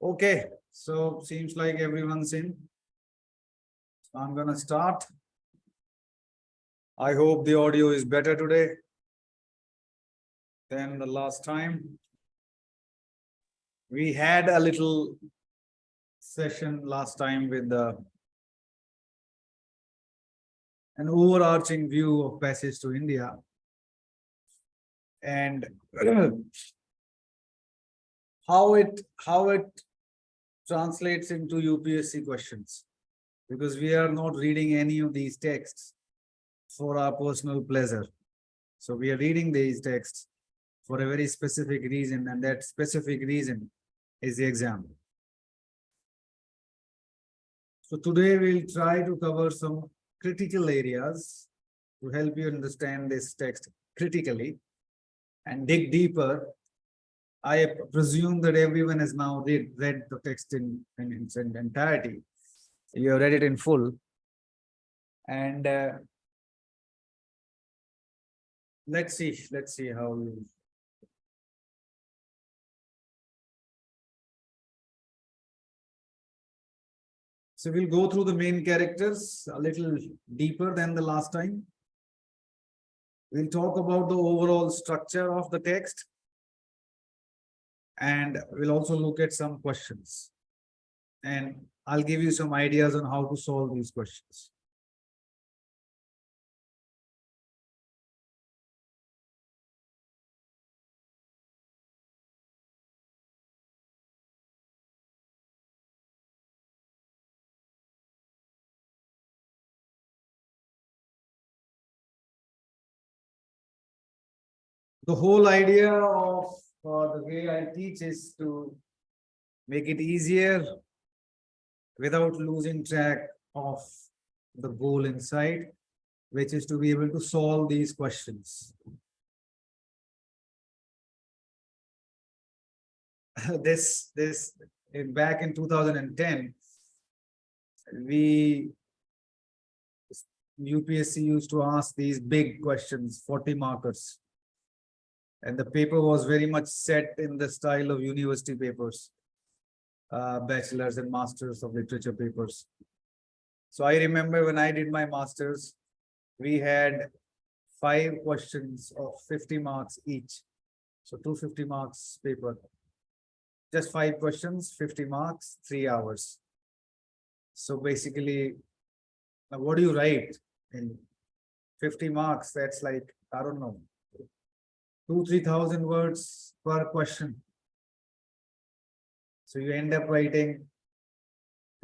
Okay, so seems like everyone's in. So I'm gonna start. I hope the audio is better today than the last time. We had a little session last time with an overarching view of passage to India. And how it translates into UPSC questions, because we are not reading any of these texts for our personal pleasure. So we are reading these texts for a very specific reason, and that specific reason is the exam. So today we'll try to cover some critical areas to help you understand this text critically and dig deeper. I presume that everyone has now read the text in its entirety. You have read it in full. And let's see how you. So we'll go through the main characters a little deeper than the last time. We'll talk about the overall structure of the text. And we'll also look at some questions. And I'll give you some ideas on how to solve these questions. The whole idea of the way I teach is to make it easier without losing track of the goal inside, which is to be able to solve these questions. Back in 2010, UPSC used to ask these big questions, 40 markers. And the paper was very much set in the style of university papers, bachelor's and master's of literature papers. So I remember when I did my master's, we had 5 questions of 50 marks each. So 250 marks paper. Just 5 questions, 50 marks, 3 hours. So basically, what do you write in 50 marks? That's like, I don't know, 2,000-3,000 words per question. So you end up writing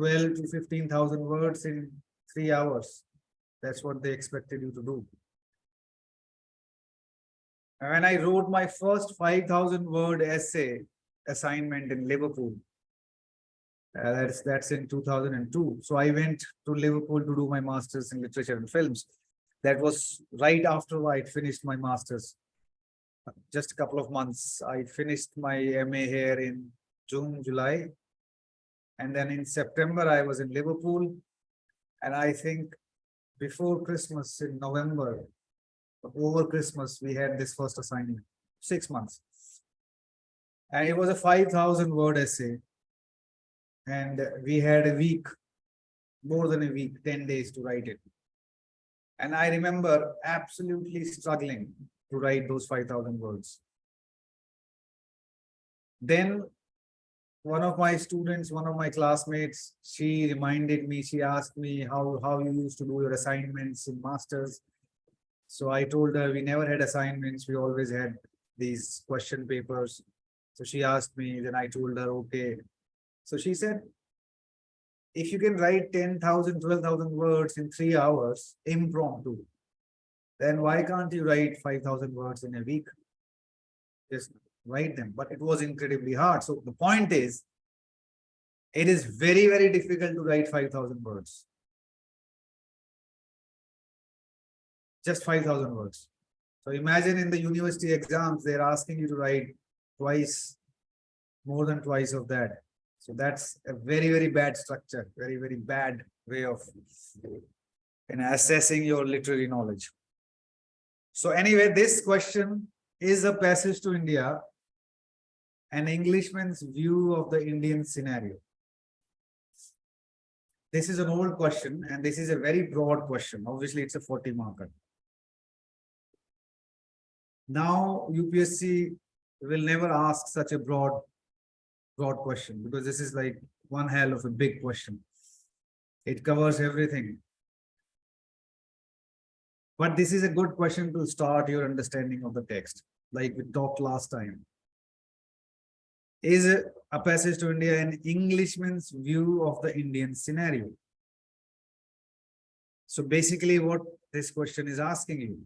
12 to 15,000 words in 3 hours. That's what they expected you to do. And when I wrote my first 5,000 word essay assignment in Liverpool, that's in 2002. So I went to Liverpool to do my master's in literature and films. That was right after I finished my master's. Just a couple of months. I finished my MA here in June, July. And then in September, I was in Liverpool. And I think before Christmas in November, over Christmas, we had this first assignment, 6 months. And it was a 5,000 word essay. And we had a week, more than a week, 10 days to write it. And I remember absolutely struggling to write those 5,000 words. Then one of my students, one of my classmates, she reminded me, she asked me how you used to do your assignments in masters. So I told her we never had assignments, we always had these question papers. So she asked me, then I told her, okay. So she said, if you can write 10,000, 12,000 words in 3 hours, impromptu, then why can't you write 5,000 words in a week? Just write them. But it was incredibly hard. So the point is, it is very, very difficult to write 5,000 words. Just 5,000 words. So imagine in the university exams, they're asking you to write twice, more than twice of that. So that's a very, very bad structure, very, very bad way of assessing your literary knowledge. So anyway, this question is a passage to India. an Englishman's view of the Indian scenario. This is an old question and this is a very broad question. Obviously, it's a 40 marker. Now, UPSC will never ask such a broad question because this is like one hell of a big question. It covers everything. But this is a good question to start your understanding of the text, like we talked last time. Is A Passage to India an Englishman's view of the Indian scenario? So basically what this question is asking you,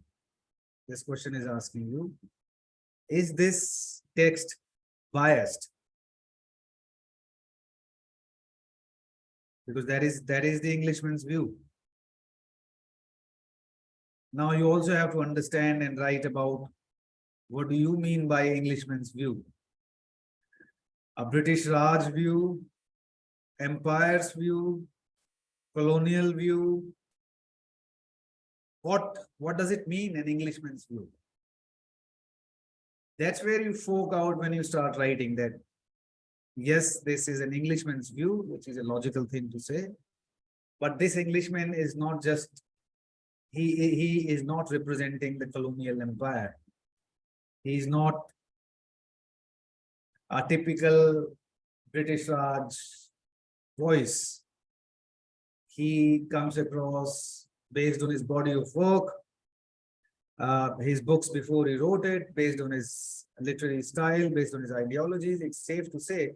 is this text biased? Because that is the Englishman's view. Now you also have to understand and write about what do you mean by Englishman's view? A British Raj view, empire's view, colonial view. What does it mean, an Englishman's view? That's where you fork out when you start writing that, yes, this is an Englishman's view, which is a logical thing to say. But this Englishman is not just, he is not representing the colonial empire. He is not a typical British Raj voice. He comes across based on his body of work, his books before he wrote it, based on his literary style, based on his ideologies. It's safe to say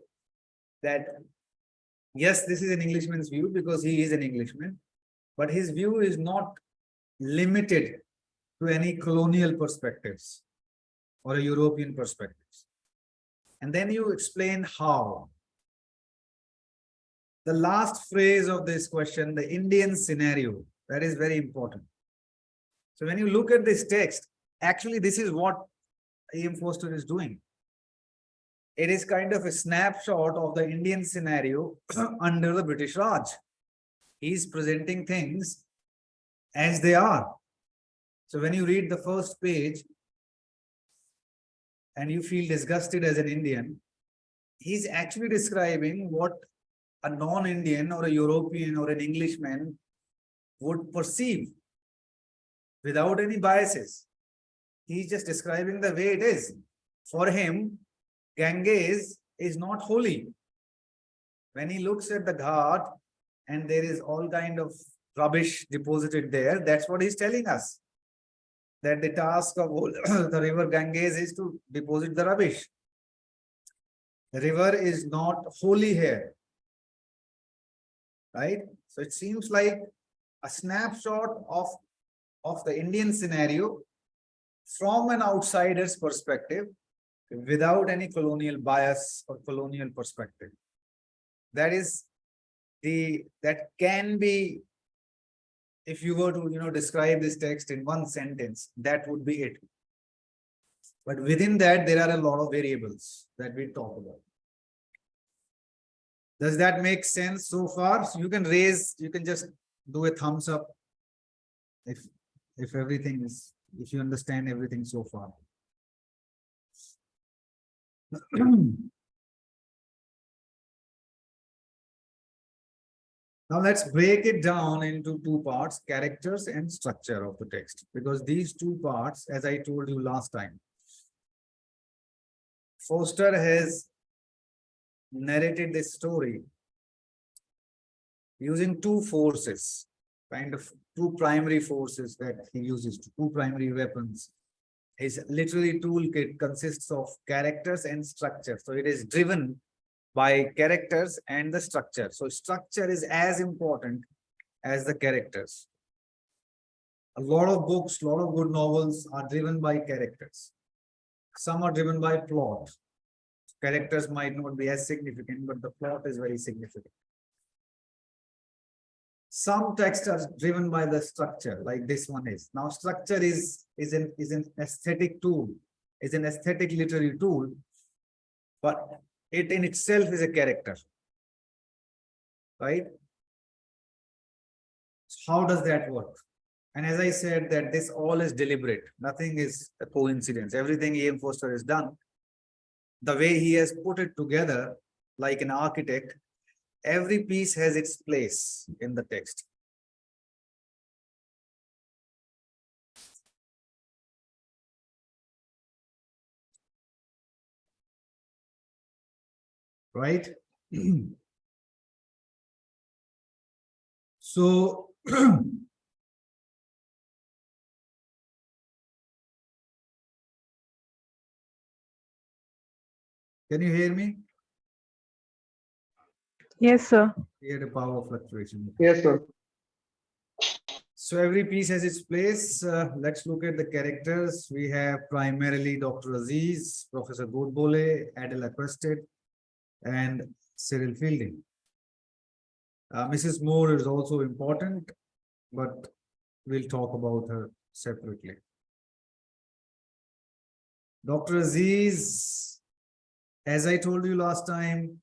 that, yes, this is an Englishman's view because he is an Englishman, but his view is not limited to any colonial perspectives or a European perspectives. And then you explain how. The last phrase of this question, the Indian scenario, that is very important. So when you look at this text, actually this is what A.M. Forster is doing. It is kind of a snapshot of the Indian scenario under the British Raj. He's presenting things as they are. So when you read the first page and you feel disgusted as an Indian, he's actually describing what a non-Indian or a European or an Englishman would perceive without any biases. He's just describing the way it is. For him, Ganges is not holy. When he looks at the Ghat and there is all kind of rubbish deposited there, that's what he's telling us. That the task of the river Ganges is to deposit the rubbish. The river is not holy here. Right? So it seems like a snapshot of the Indian scenario from an outsider's perspective without any colonial bias or colonial perspective. That is that can be, if you were to describe this text in one sentence, that would be it. But within that, there are a lot of variables that we talk about. Does that make sense so far? So you can just do a thumbs up if everything is, if you understand everything so far. Now let's break it down into two parts, characters and structure of the text, because these two parts, as I told you last time, Forster has narrated this story using two forces, kind of two primary forces that he uses, two primary weapons. His literary toolkit consists of characters and structure. So it is driven by characters and the structure. So structure is as important as the characters. A lot of books, a lot of good novels are driven by characters. Some are driven by plot. Characters might not be as significant, but the plot is very significant. Some texts are driven by the structure, like this one is. Now, structure is an aesthetic tool, is an aesthetic literary tool, but it in itself is a character, right? So how does that work? And as I said, that this all is deliberate. Nothing is a coincidence. Everything A.M. Forster has done the way he has put it together, like an architect, every piece has its place in the text. Right? So, can you hear me? Yes, sir. Hear the power fluctuation. Yes, sir. So every piece has its place. Let's look at the characters. We have primarily Dr. Aziz, Professor Godbole, Adela Quested, and Cyril Fielding. Mrs. Moore is also important, but we'll talk about her separately. Dr. Aziz, as I told you last time,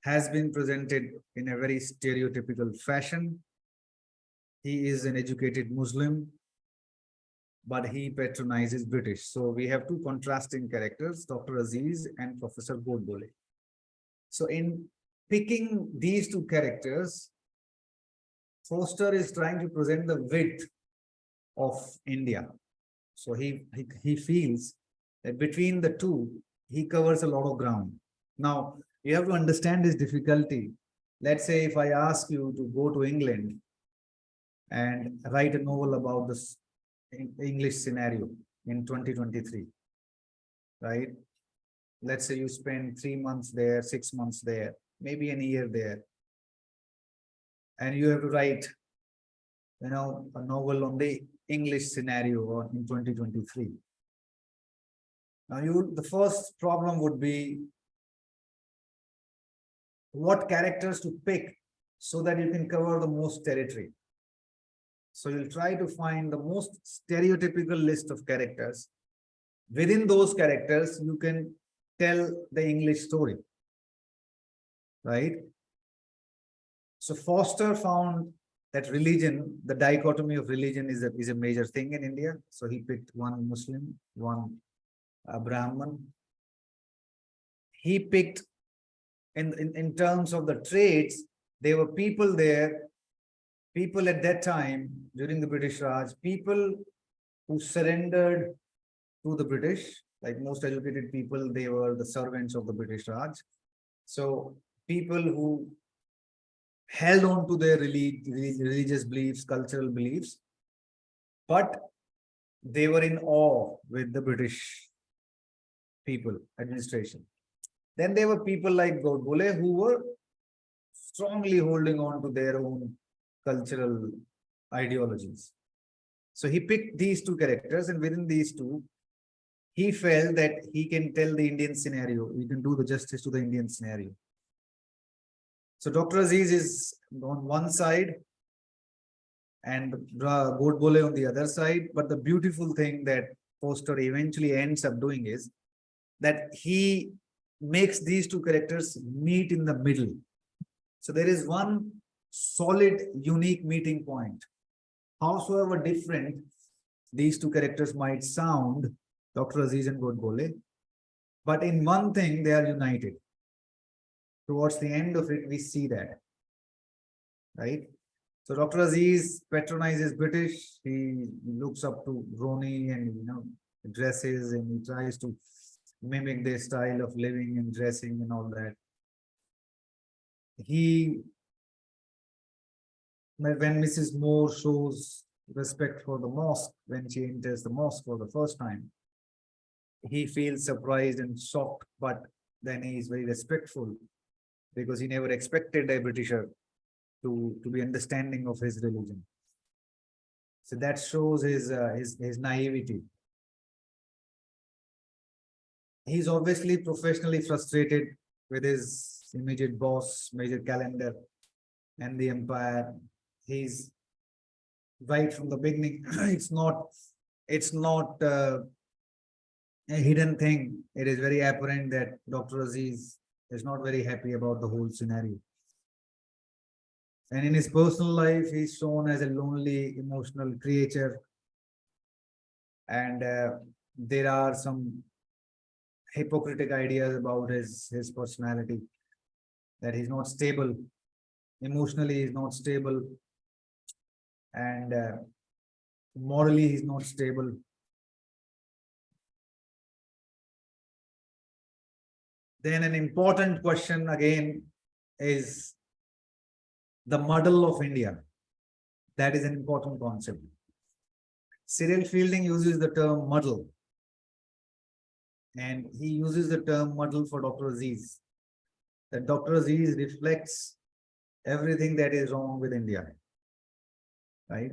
has been presented in a very stereotypical fashion. He is an educated Muslim, but he patronizes British. So we have two contrasting characters, Dr. Aziz and Professor Godbole. So in picking these two characters, Foster is trying to present the width of India. So he feels that between the two, he covers a lot of ground. Now, you have to understand this difficulty. Let's say if I ask you to go to England and write a novel about this English scenario in 2023, right? Let's say you spend 3 months there, 6 months there, maybe a year there, and you have to write, a novel on the English scenario or in 2023. Now, the first problem would be what characters to pick so that you can cover the most territory. So you'll try to find the most stereotypical list of characters. Within those characters, you can tell the English story, right? So Foster found that religion, the dichotomy of religion is a major thing in India. So he picked one Muslim, one Brahmin. He picked in terms of the trades, there were people there, people at that time during the British Raj, people who surrendered to the British, like most educated people, they were the servants of the British Raj. So people who held on to their religious beliefs, cultural beliefs, but they were in awe with the British people, administration. Then there were people like Godbole who were strongly holding on to their own cultural ideologies. So he picked these two characters, and within these two, he felt that he can tell the Indian scenario, he can do the justice to the Indian scenario. So Dr. Aziz is on one side and Godbole on the other side. But the beautiful thing that Foster eventually ends up doing is that he makes these two characters meet in the middle. So there is one solid, unique meeting point. Howsoever different these two characters might sound, Dr. Aziz and Godbole, but in one thing they are united. Towards the end of it, we see that, right? So Dr. Aziz patronizes British. He looks up to Roni and dresses, and he tries to mimic their style of living and dressing and all that. When Mrs. Moore shows respect for the mosque, when she enters the mosque for the first time, he feels surprised and shocked, but then he is very respectful because he never expected a Britisher to be understanding of his religion. So that shows his naivety. He's obviously professionally frustrated with his immediate boss, Major Calendar, and the empire. He's right from the beginning. It's not a hidden thing. It is very apparent that Dr. Aziz is not very happy about the whole scenario. And in his personal life, he's shown as a lonely, emotional creature. And there are some hypocritical ideas about his personality, that he's not stable, emotionally he's not stable, and morally he's not stable. Then an important question again is the muddle of India. That is an important concept. Cyril Fielding uses the term muddle, and he uses the term muddle for Dr. Aziz. That Dr. Aziz reflects everything that is wrong with India, right?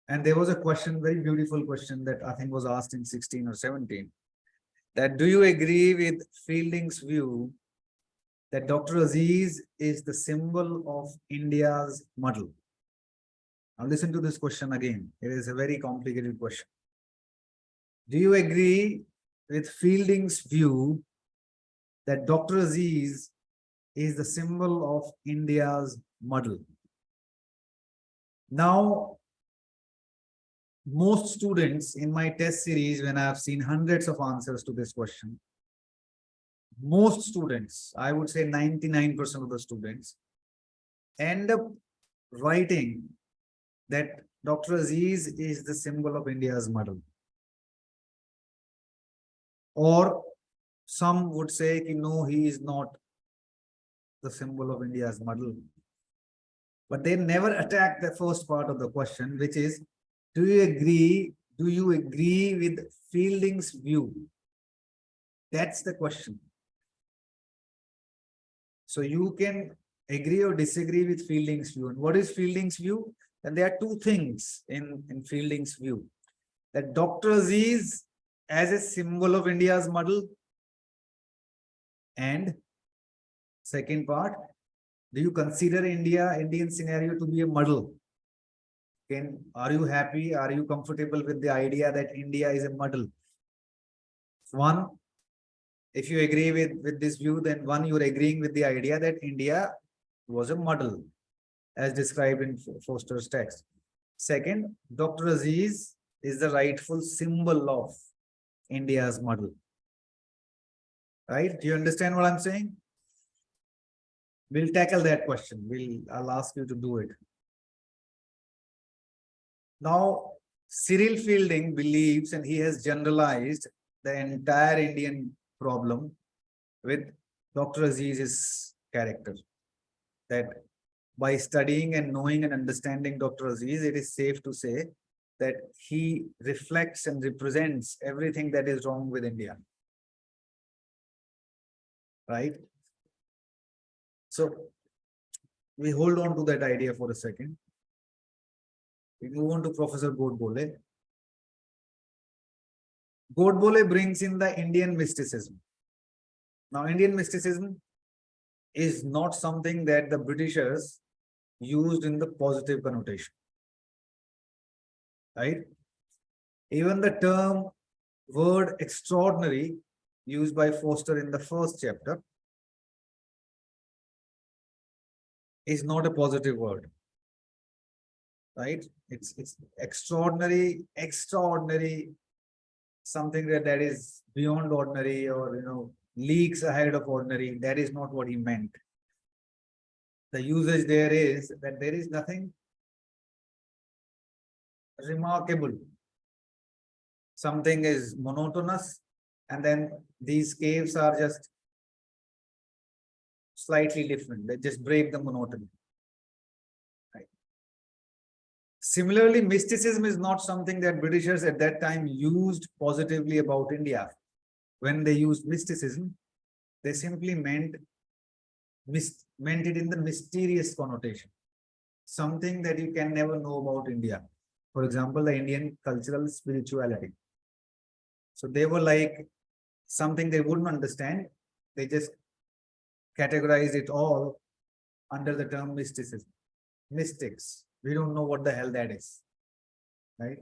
And there was a question, very beautiful question, that I think was asked in 16 or 17, that do you agree with Fielding's view that Dr. Aziz is the symbol of India's muddle? Now listen to this question again. It is a very complicated question. Do you agree with Fielding's view that Dr. Aziz is the symbol of India's muddle? Now, most students in my test series, when I have seen hundreds of answers to this question, most students, I would say 99% of the students, end up writing that Dr. Aziz is the symbol of India's muddle. Or some would say, no, he is not the symbol of India's muddle. But they never attack the first part of the question, which is, do you agree with Fielding's view? That's the question. So you can agree or disagree with Fielding's view. And what is Fielding's view? And there are two things in Fielding's view. That Dr. Aziz as a symbol of India's muddle, and second part, do you consider Indian scenario to be a muddle? Are you happy? Are you comfortable with the idea that India is a muddle? One, if you agree with this view, then one, you're agreeing with the idea that India was a muddle, as described in Foster's text. Second, Dr. Aziz is the rightful symbol of India's muddle. Right? Do you understand what I'm saying? We'll tackle that question. I'll ask you to do it. Now, Cyril Fielding believes, and he has generalized the entire Indian problem with Dr. Aziz's character. That by studying and knowing and understanding Dr. Aziz, it is safe to say that he reflects and represents everything that is wrong with India. Right? So we hold on to that idea for a second. We move on to Professor Godbole. Godbole brings in the Indian mysticism. Now, Indian mysticism is not something that the Britishers used in the positive connotation. Right? Even the term word extraordinary used by Foster in the first chapter is not a positive word. Right? It's extraordinary, something that is beyond ordinary, or leagues ahead of ordinary. That is not what he meant. The usage there is that there is nothing remarkable. Something is monotonous, and then these caves are just slightly different. They just break the monotony. Right. Similarly, mysticism is not something that Britishers at that time used positively about India. When they used mysticism, they simply meant it in the mysterious connotation. Something that you can never know about India. For example, the Indian cultural spirituality. So they were like something they wouldn't understand. They just categorized it all under the term mysticism. Mystics. We don't know what the hell that is. Right?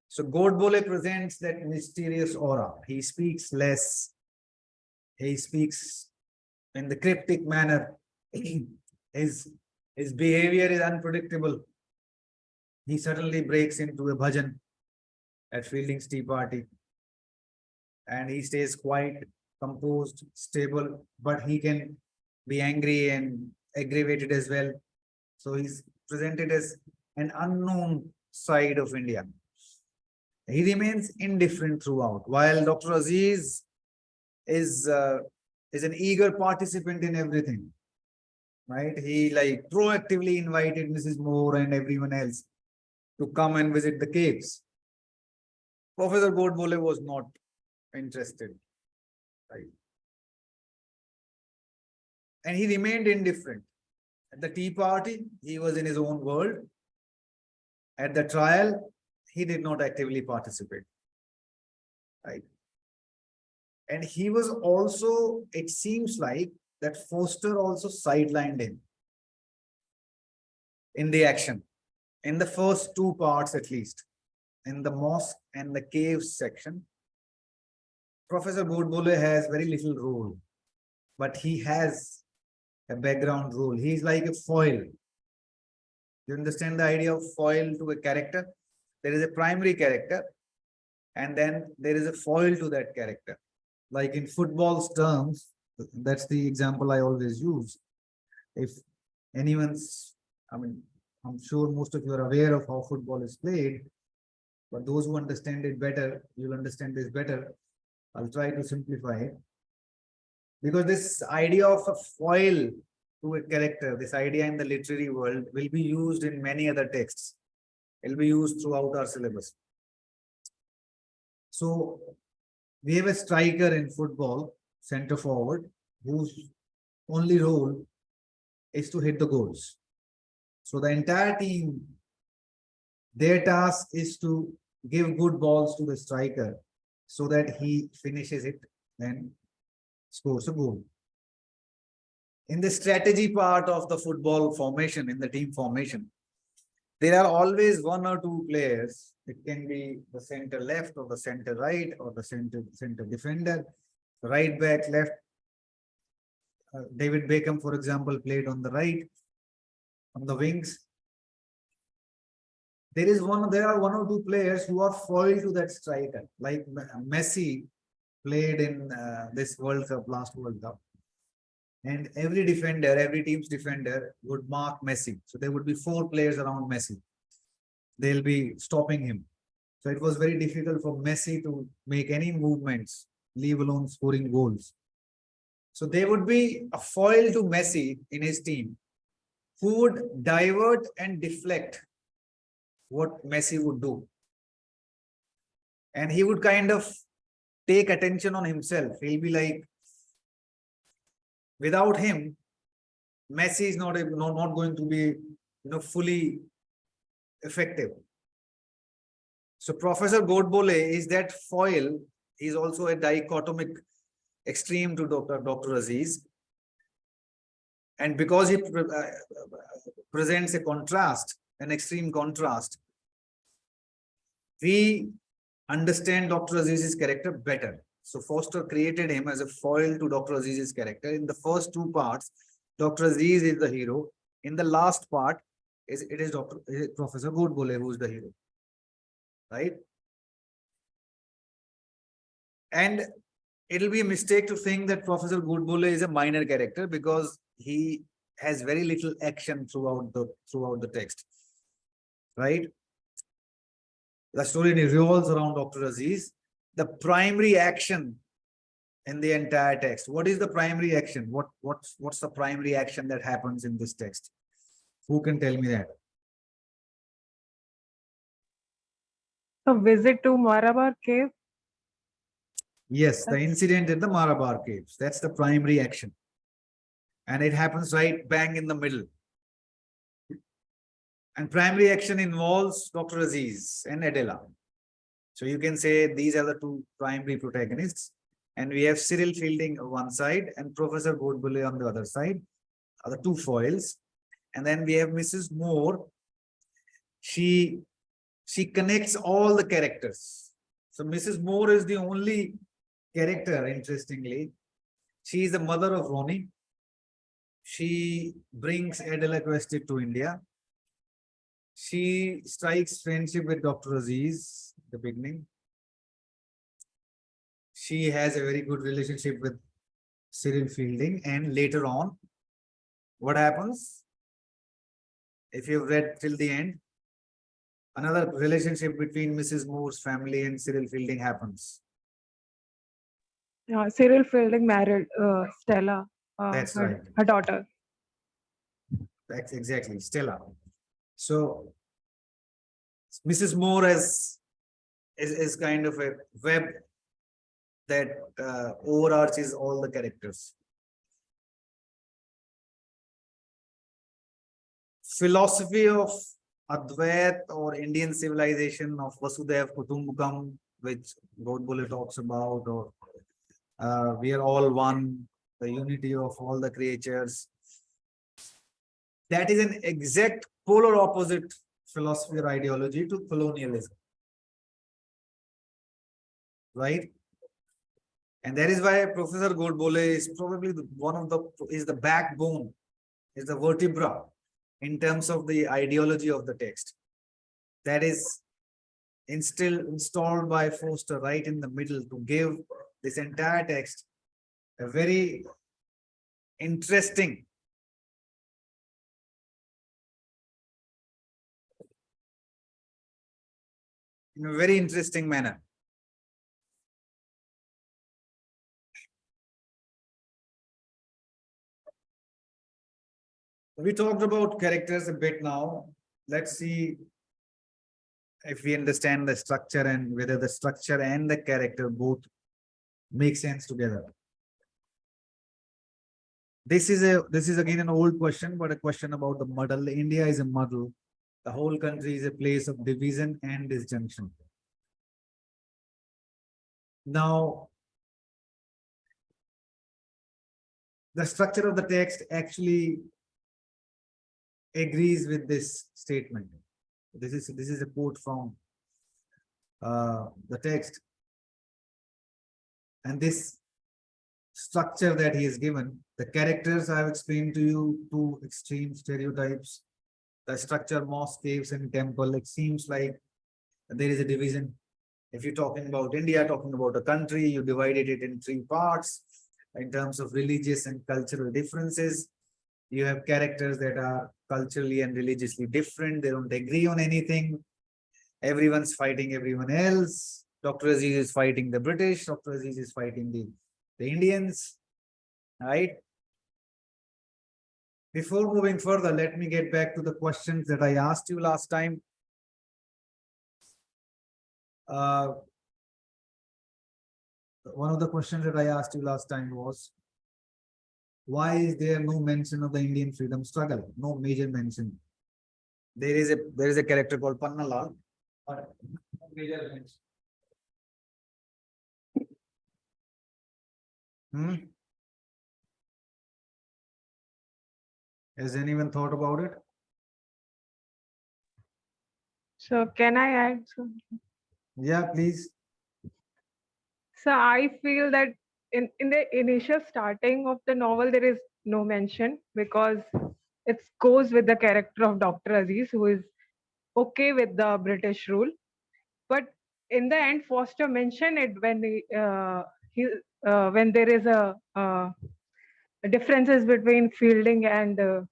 So Godbole presents that mysterious aura. He speaks less. He speaks in the cryptic manner. His behavior is unpredictable. He suddenly breaks into a bhajan at Fielding's tea party. and he stays quiet, composed, stable, but he can be angry and aggravated as well. So he's presented as an unknown side of India. He remains indifferent throughout, while Dr. Aziz is uh, is an eager participant in everything. Right? He like proactively invited Mrs. Moore and everyone else to come and visit the caves. Professor Godbole was not interested, right? And he remained indifferent. At the tea party, he was in his own world. At the trial, he did not actively participate, right? And he was also, it seems like that Foster also sidelined him in the action, in the first two parts at least, in the mosque and the caves section. Professor Godbole has very little role, but he has a background role. He's like a foil. You understand the idea of foil to a character? There is a primary character, and then there is a foil to that character. Like in football's terms, that's the example I always use. If anyone's, I mean, I'm sure most of you are aware of how football is played, but those who understand it better, you'll understand this better. I'll try to simplify it. Because this idea of a foil to a character, this idea in the literary world will be used in many other texts. It will be used throughout our syllabus. So we have a striker in football, center forward, whose only role is to hit the goals. So the entire team, their task is to give good balls to the striker so that he finishes it and scores a goal. In the strategy part of the football formation, in the team formation, there are always one or two players. It can be the center left or the center right or the center defender, right back, left. David Beckham, for example, played on the right, on the wings. There are one or two players who are foil to that striker, like Messi played in this World Cup, last World Cup. And every defender, every team's defender would mark Messi. So there would be 4 players around Messi. They'll be stopping him. So it was very difficult for Messi to make any movements, leave alone scoring goals. So there would be a foil to Messi in his team who would divert and deflect what Messi would do. And he would kind of take attention on himself. He'll be like, without him, Messi is not going to be fully effective. So Professor Godbole is that foil. He's also a dichotomic extreme to Dr. Aziz. And because he presents a contrast, an extreme contrast, we understand Dr. Aziz's character better. So Foster created him as a foil to Dr. Aziz's character. In the first 2 parts, Dr. Aziz is the hero. In the last part, it is Professor Godbole who is the hero. Right? And it'll be a mistake to think that Professor Godbole is a minor character because he has very little action throughout the text. Right? The story revolves around Dr. Aziz. The primary action in the entire text. What is the primary action? What's the primary action that happens in this text? Who can tell me that? A visit to Marabar cave. Yes, the incident in the Marabar caves. That's the primary action. And it happens right bang in the middle. And primary action involves Dr. Aziz and Adela. So you can say these are the 2 primary protagonists. And we have Cyril Fielding on one side and Professor Godbole on the other side, are the 2 foils. And then we have Mrs. Moore. She connects all the characters. So Mrs. Moore is the only character, interestingly. She is the mother of Ronnie. She brings Adela Quested to India. She strikes friendship with Dr. Aziz at the beginning. she has a very good relationship with Cyril Fielding, and later on, what happens? If you've read till the end, another relationship between Mrs. Moore's family and Cyril Fielding happens. Cyril Fielding married Stella, That's right. her daughter. That's exactly Stella. So Mrs. Moore is kind of a web that overarches all the characters. Philosophy of Advait or Indian civilization of Vasudhaiva Kutumbakam, which Godbole talks about, or we are all one, the unity of all the creatures. That is an exact polar opposite philosophy or ideology to colonialism. Right? And that is why Professor Godbole is probably is the backbone, is the vertebra in terms of the ideology of the text. That is installed by Foster right in the middle to give this entire text a very interesting in a very interesting manner. We talked about characters a bit now. Let's see if we understand the structure and whether the structure and the character both make sense together. This is again an old question, but a question about the muddle. India is a muddle. The whole country is a place of division and disjunction. Now, the structure of the text actually agrees with this statement. This is a quote from the text, and this structure that he has given, the characters I have explained to you, two extreme stereotypes, the structure, mosque, caves, and temple. It seems like there is a division. If you're talking about India, talking about a country, you divided it in three parts in terms of religious and cultural differences. You have characters that are culturally and religiously different. They don't agree on anything. Everyone's fighting everyone else. Dr. Aziz is fighting the British. Dr. Aziz is fighting the Indians. Right? Before moving further, let me get back to the questions that I asked you last time. One of the questions that I asked you last time was, why is there no mention of the Indian freedom struggle? No major mention. There is a character called Pannalal, but no major mention. Has anyone thought about it? So can I add something? Yeah, please. So I feel that in the initial starting of the novel, there is no mention because it goes with the character of Dr. Aziz, who is okay with the British rule. But in the end, Foster mentioned it when when there is a differences between Fielding and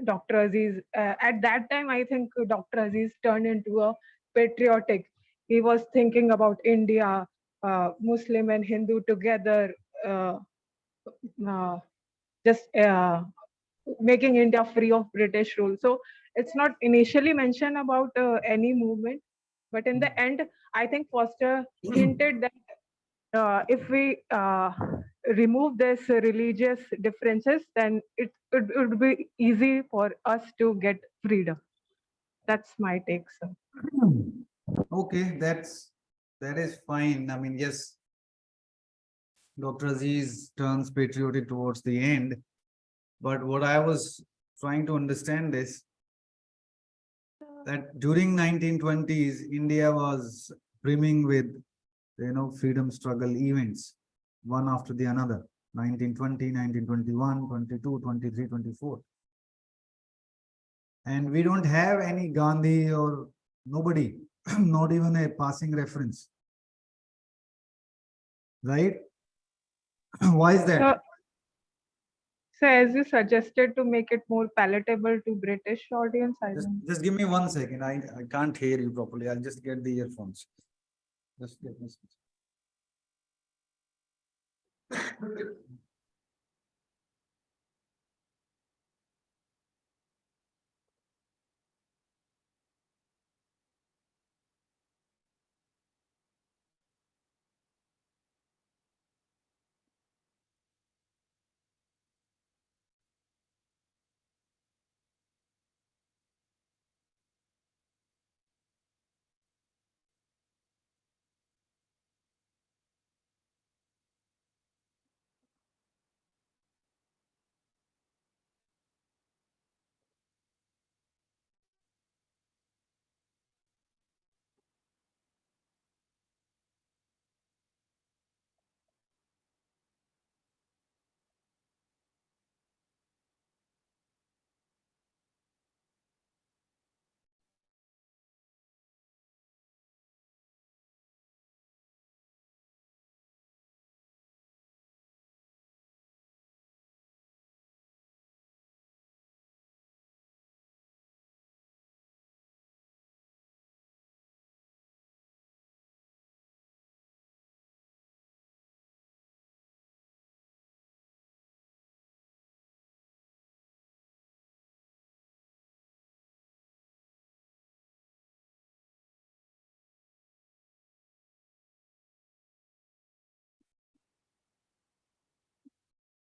Dr. Aziz. At that time, I think Dr. Aziz turned into a patriotic. He was thinking about India, Muslim and Hindu together, just making India free of British rule. So it's not initially mentioned about any movement, but in the end, I think Foster hinted that if we remove this religious differences, then it would be easy for us to get freedom. That's my take, sir. Okay, that is fine. I mean, yes, Dr. Aziz turns patriotic towards the end, but what I was trying to understand is that during 1920s, India was brimming with, freedom struggle events, one after the other. 1920, 1921, 22, 23, 24. And we don't have any Gandhi or nobody, not even a passing reference. right? Why is that? So as you suggested to make it more palatable to British audience, I Just, don't. just give me 1 second. I can't hear you properly. I'll just get the earphones. Just get this.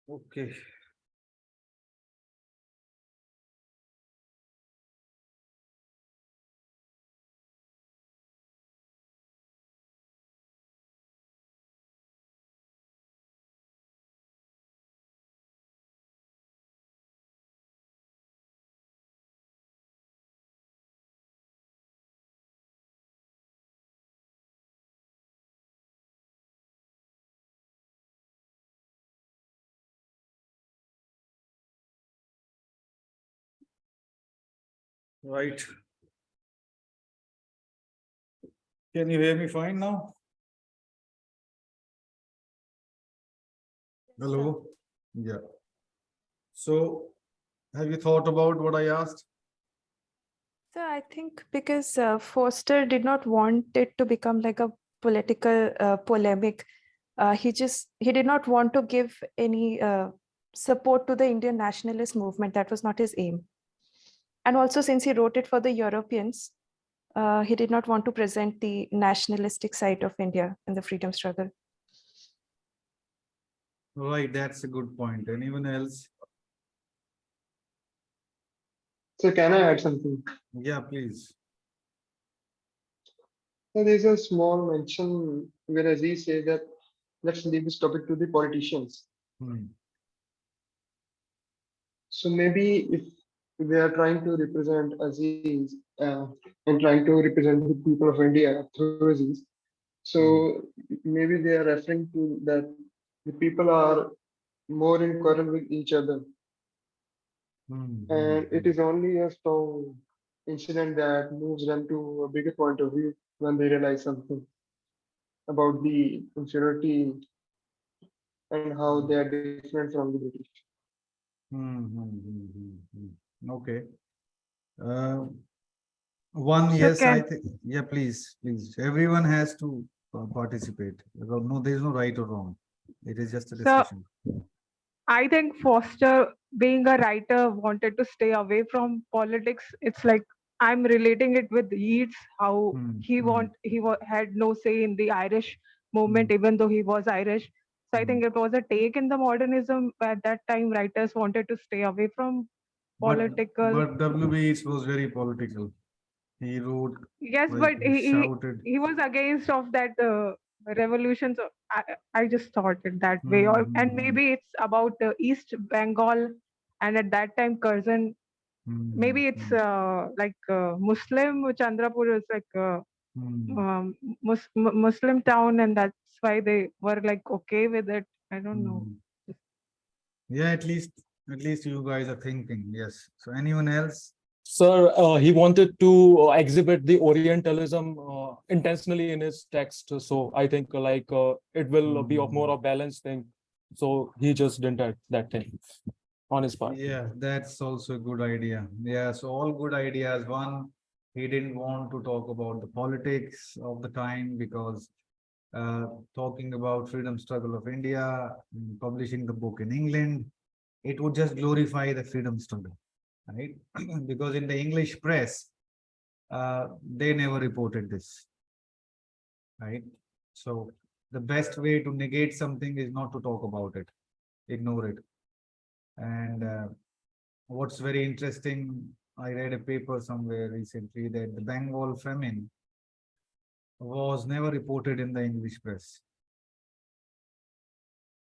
Okay. Right. Can you hear me fine now? Hello? Yeah. So, have you thought about what I asked? So I think because Foster did not want it to become like a political polemic, he did not want to give any support to the Indian nationalist movement. That was not his aim. And also, since he wrote it for the Europeans, he did not want to present the nationalistic side of India in the freedom struggle. Right, that's a good point. Anyone else? So can I add something? Yeah, please. So there's a small mention where Aziz says that let's leave this topic to the politicians. Hmm. So maybe if we are trying to represent Aziz and trying to represent the people of India through Aziz, so maybe they are referring to that the people are more in quarrel with each other, Hmm, and hmm, it is only a strong incident that moves them to a bigger point of view when they realize something about the inferiority and how they are different from the British. Okay. Uh, One, So yes, I can think, yeah, please. Everyone has to participate. No, there is no right or wrong. It is just a so discussion. I think Foster, being a writer, wanted to stay away from politics. It's like I'm relating it with Yeats, how Hmm, had no say in the Irish hmm, movement, even though he was Irish. So I hmm. think it was a take in the modernism. At that time, writers wanted to stay away from But political. but W.B. Yeats was very political. He wrote, Yes, like, but he shouted. he was against of that revolution. So I just thought it that way. Hmm, And hmm, maybe it's about East Bengal, and at that time, Curzon. hmm, Maybe it's like Muslim. Chandrapur is like hmm, Muslim town, and that's why they were like okay with it. I don't know. hmm. Yeah, at least you guys are thinking. Yes. So anyone else? Sir, he wanted to exhibit the Orientalism intentionally in his text. So I think it will be of more of balanced thing. So he just didn't add that thing on his part. Yeah, that's also a good idea. Yeah, so all good ideas. One, he didn't want to talk about the politics of the time because talking about freedom struggle of India, publishing the book in England, it would just glorify the freedom struggle, right? Because in the English press, they never reported this, right? So the best way to negate something is not to talk about it, ignore it. And what's very interesting, I read a paper somewhere recently that the Bengal famine was never reported in the English press.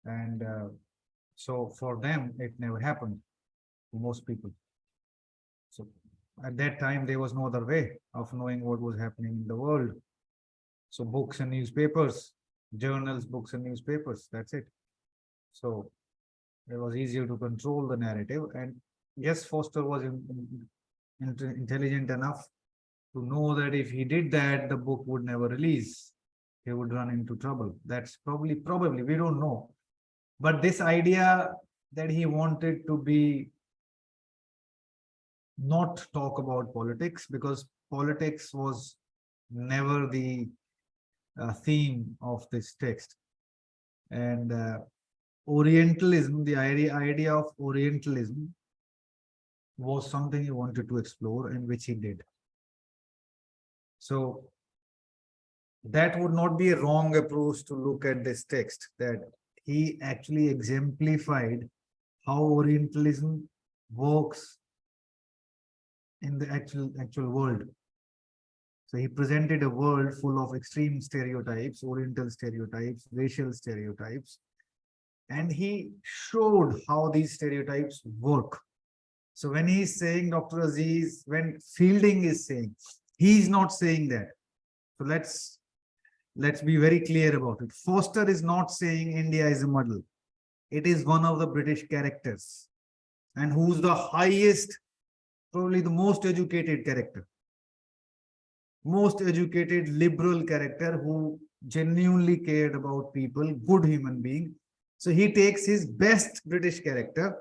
And so for them, it never happened to most people. So at that time, there was no other way of knowing what was happening in the world. So books and newspapers, journals, books and newspapers, that's it. So it was easier to control the narrative. And yes, Foster was intelligent enough to know that if he did that, the book would never release. He would run into trouble. That's probably, we don't know. But this idea that he wanted to be not talk about politics, because politics was never the theme of this text. And Orientalism, the idea of Orientalism was something he wanted to explore, and which he did. So that would not be a wrong approach to look at this text, that he actually exemplified how Orientalism works in the actual world. So he presented a world full of extreme stereotypes, Oriental stereotypes, racial stereotypes, and he showed how these stereotypes work. So when he's saying, Dr. Aziz, when Fielding is saying, he's not saying that. So let's be very clear about it. Foster is not saying India is a model. It is one of the British characters, and who's the highest, probably the most educated character, most educated liberal character who genuinely cared about people, good human being. So he takes his best British character,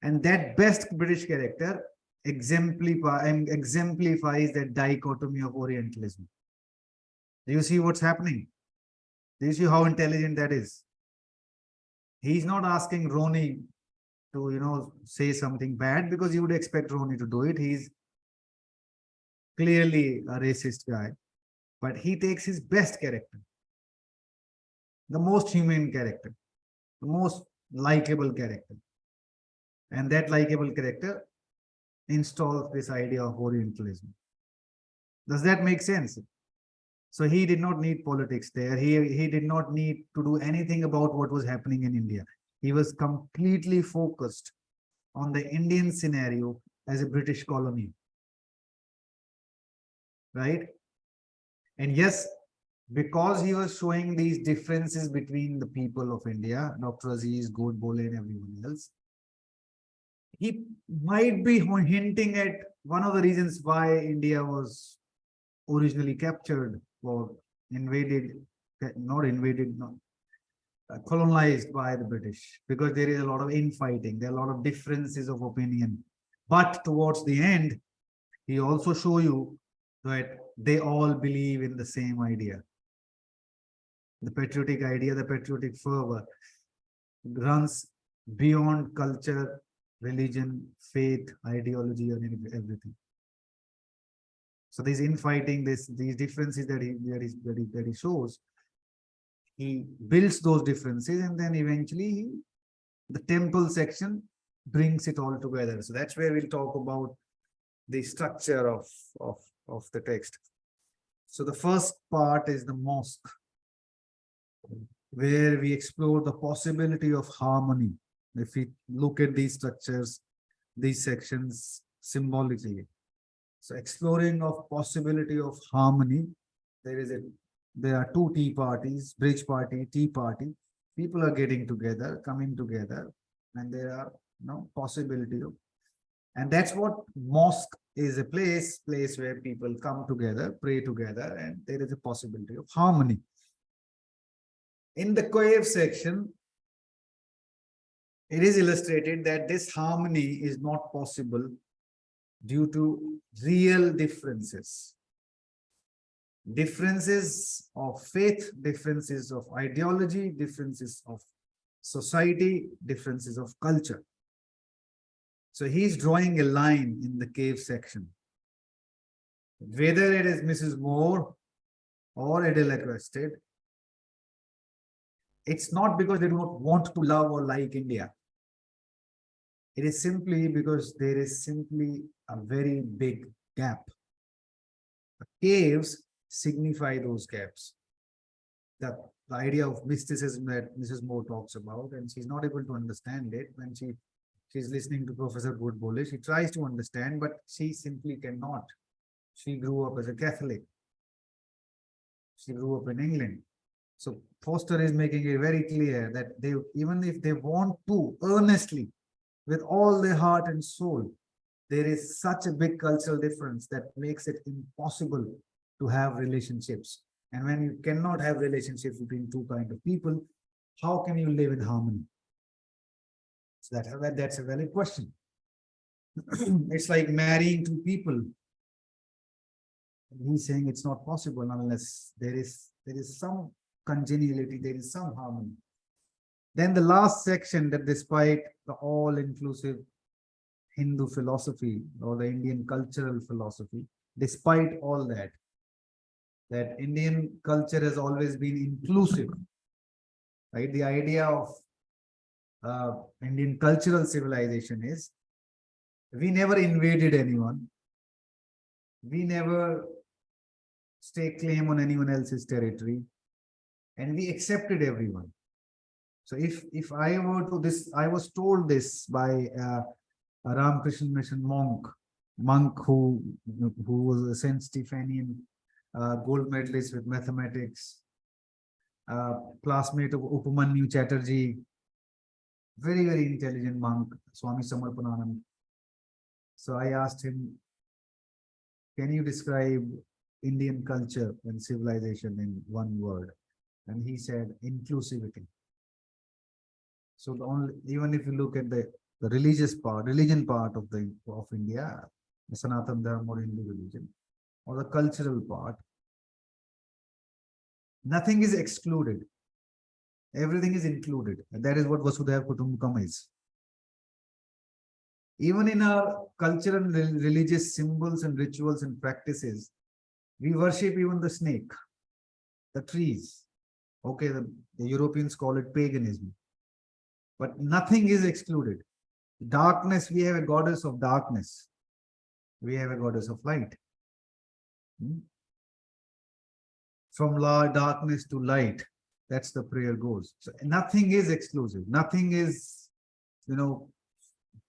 and that best British character exemplifies that dichotomy of Orientalism. Do you see what's happening? Do you see how intelligent that is? He's not asking Roni to, say something bad, because you would expect Roni to do it. He's clearly a racist guy, but he takes his best character, the most humane character, the most likable character, and that likable character installs this idea of Orientalism. Does that make sense? So he did not need politics there. He did not need to do anything about what was happening in India. He was completely focused on the Indian scenario as a British colony. Right? And yes, because he was showing these differences between the people of India, Dr. Aziz, Godbole, and everyone else, he might be hinting at one of the reasons why India was originally captured or colonized by the British, because there is a lot of infighting, there are a lot of differences of opinion. But towards the end, he also show you that they all believe in the same idea. The patriotic idea, the patriotic fervor runs beyond culture, religion, faith, ideology, and everything. So these infighting, these differences that he shows, he builds those differences, and then eventually the temple section brings it all together. So that's where we'll talk about the structure of the text. So the first part is the mosque, where we explore the possibility of harmony. If we look at these structures, these sections symbolically. So exploring of possibility of harmony, there are two tea parties, bridge party, tea party. People are getting together, coming together, and there are possibility of, And that's what mosque is, a place where people come together, pray together, and there is a possibility of harmony. In the cave section, it is illustrated that this harmony is not possible due to real differences. Differences of faith, differences of ideology, differences of society, differences of culture. So he's drawing a line in the cave section. Whether it is Mrs. Moore or Adela Crested, it's not because they do not want to love or like India. It is simply because there is simply a very big gap. The caves signify those gaps. The idea of mysticism that Mrs. Moore talks about, and she's not able to understand it when she's listening to Professor Godbole. She tries to understand, but she simply cannot. She grew up as a Catholic. She grew up in England. So Foster is making it very clear that they, even if they want to earnestly, with all their heart and soul, there is such a big cultural difference that makes it impossible to have relationships. And when you cannot have relationships between two kinds of people, how can you live in harmony? So that's a valid question. It's like marrying two people. He's saying it's not possible unless there is some congeniality, there is some harmony. Then the last section, that despite the all-inclusive Hindu philosophy or the Indian cultural philosophy, despite all that, that Indian culture has always been inclusive, right? The idea of Indian cultural civilization is we never invaded anyone. We never stake claim on anyone else's territory, and we accepted everyone. So if I were to this, I was told this by a Ramakrishna Mission monk who was a St. Stephanian gold medalist with mathematics, classmate of Upamanyu Chatterjee, very, very intelligent monk, Swami Samarpananand. So I asked him, can you describe Indian culture and civilization in one word? And he said, inclusivity. So even if you look at the religion part of India, the Sanatana Dharma or Hindu religion, or the cultural part, nothing is excluded. Everything is included. And that is what Vasudhaiva Kutumbakam is. Even in our cultural and religious symbols and rituals and practices, we worship even the snake, the trees. Okay, the Europeans call it paganism. But nothing is excluded. Darkness, we have a goddess of darkness. We have a goddess of light. From darkness to light, that's the prayer goes. So nothing is exclusive. Nothing is,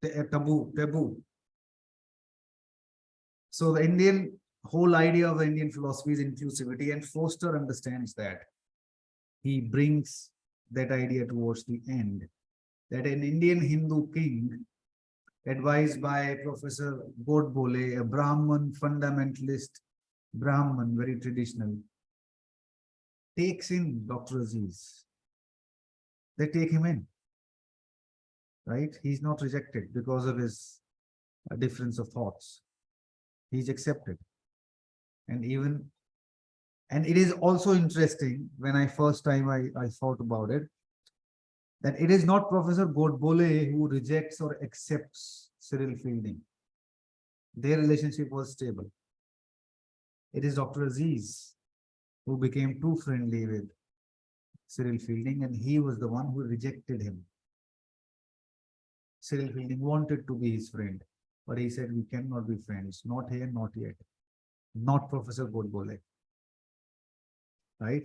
taboo. So the whole idea of the Indian philosophy is inclusivity, and Foster understands that. He brings that idea towards the end, that an Indian Hindu king, advised by Professor Godbole, a Brahmin fundamentalist Brahmin, very traditional, takes in Dr. Aziz. They take him in, right? He's not rejected because of his difference of thoughts. He's accepted. And it is also interesting, when I first time I thought about it, that it is not Professor Godbole who rejects or accepts Cyril Fielding. Their relationship was stable. It is Dr. Aziz who became too friendly with Cyril Fielding, and he was the one who rejected him. Cyril Fielding wanted to be his friend, but he said, we cannot be friends, not here, not yet. Not Professor Godbole. Right?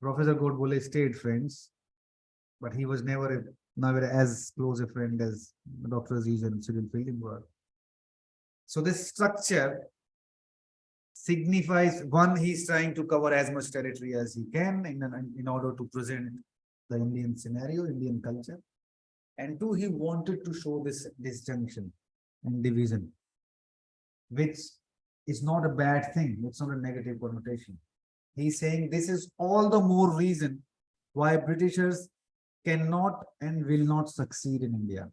Professor Godbole stayed friends, but he was never as close a friend as Dr. Aziz and Cyril Fielding were. So this structure signifies, one, he's trying to cover as much territory as he can in order to present the Indian scenario, Indian culture. And two, he wanted to show this disjunction and division, which is not a bad thing. It's not a negative connotation. He's saying this is all the more reason why Britishers cannot and will not succeed in India.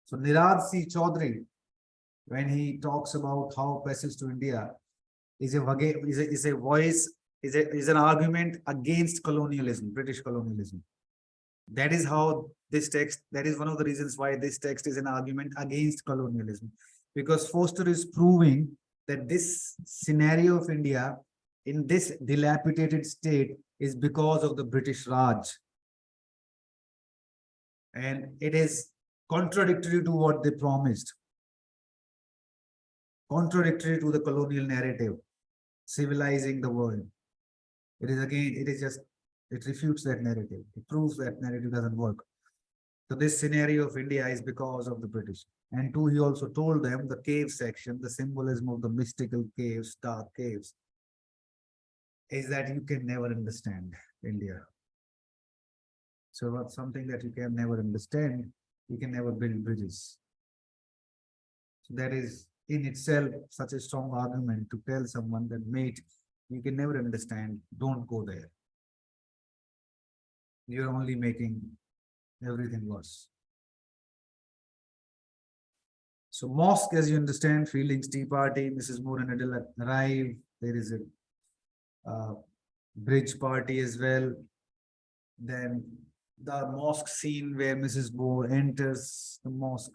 So Nirad C. Chaudhary, when he talks about how passage to India is a voice, is an argument against colonialism, British colonialism. That is how this text, that is one of the reasons why this text is an argument against colonialism. Because Foster is proving that this scenario of India in this dilapidated state is because of the British Raj. And it is contradictory to what they promised. Contradictory to the colonial narrative, civilizing the world. It is again, it is just, it refutes that narrative. It proves that narrative doesn't work. So this scenario of India is because of the British. And two, he also told them the cave section, the symbolism of the mystical caves, dark caves, is that you can never understand India. So what's something that you can never understand, you can never build bridges. So that is in itself such a strong argument to tell someone that, mate, you can never understand, don't go there. You're only making everything worse. So mosque, as you understand, Fielding's Tea Party, Mrs. Moore and Adela arrive. There is a bridge party as well. Then the mosque scene where Mrs. Moore enters the mosque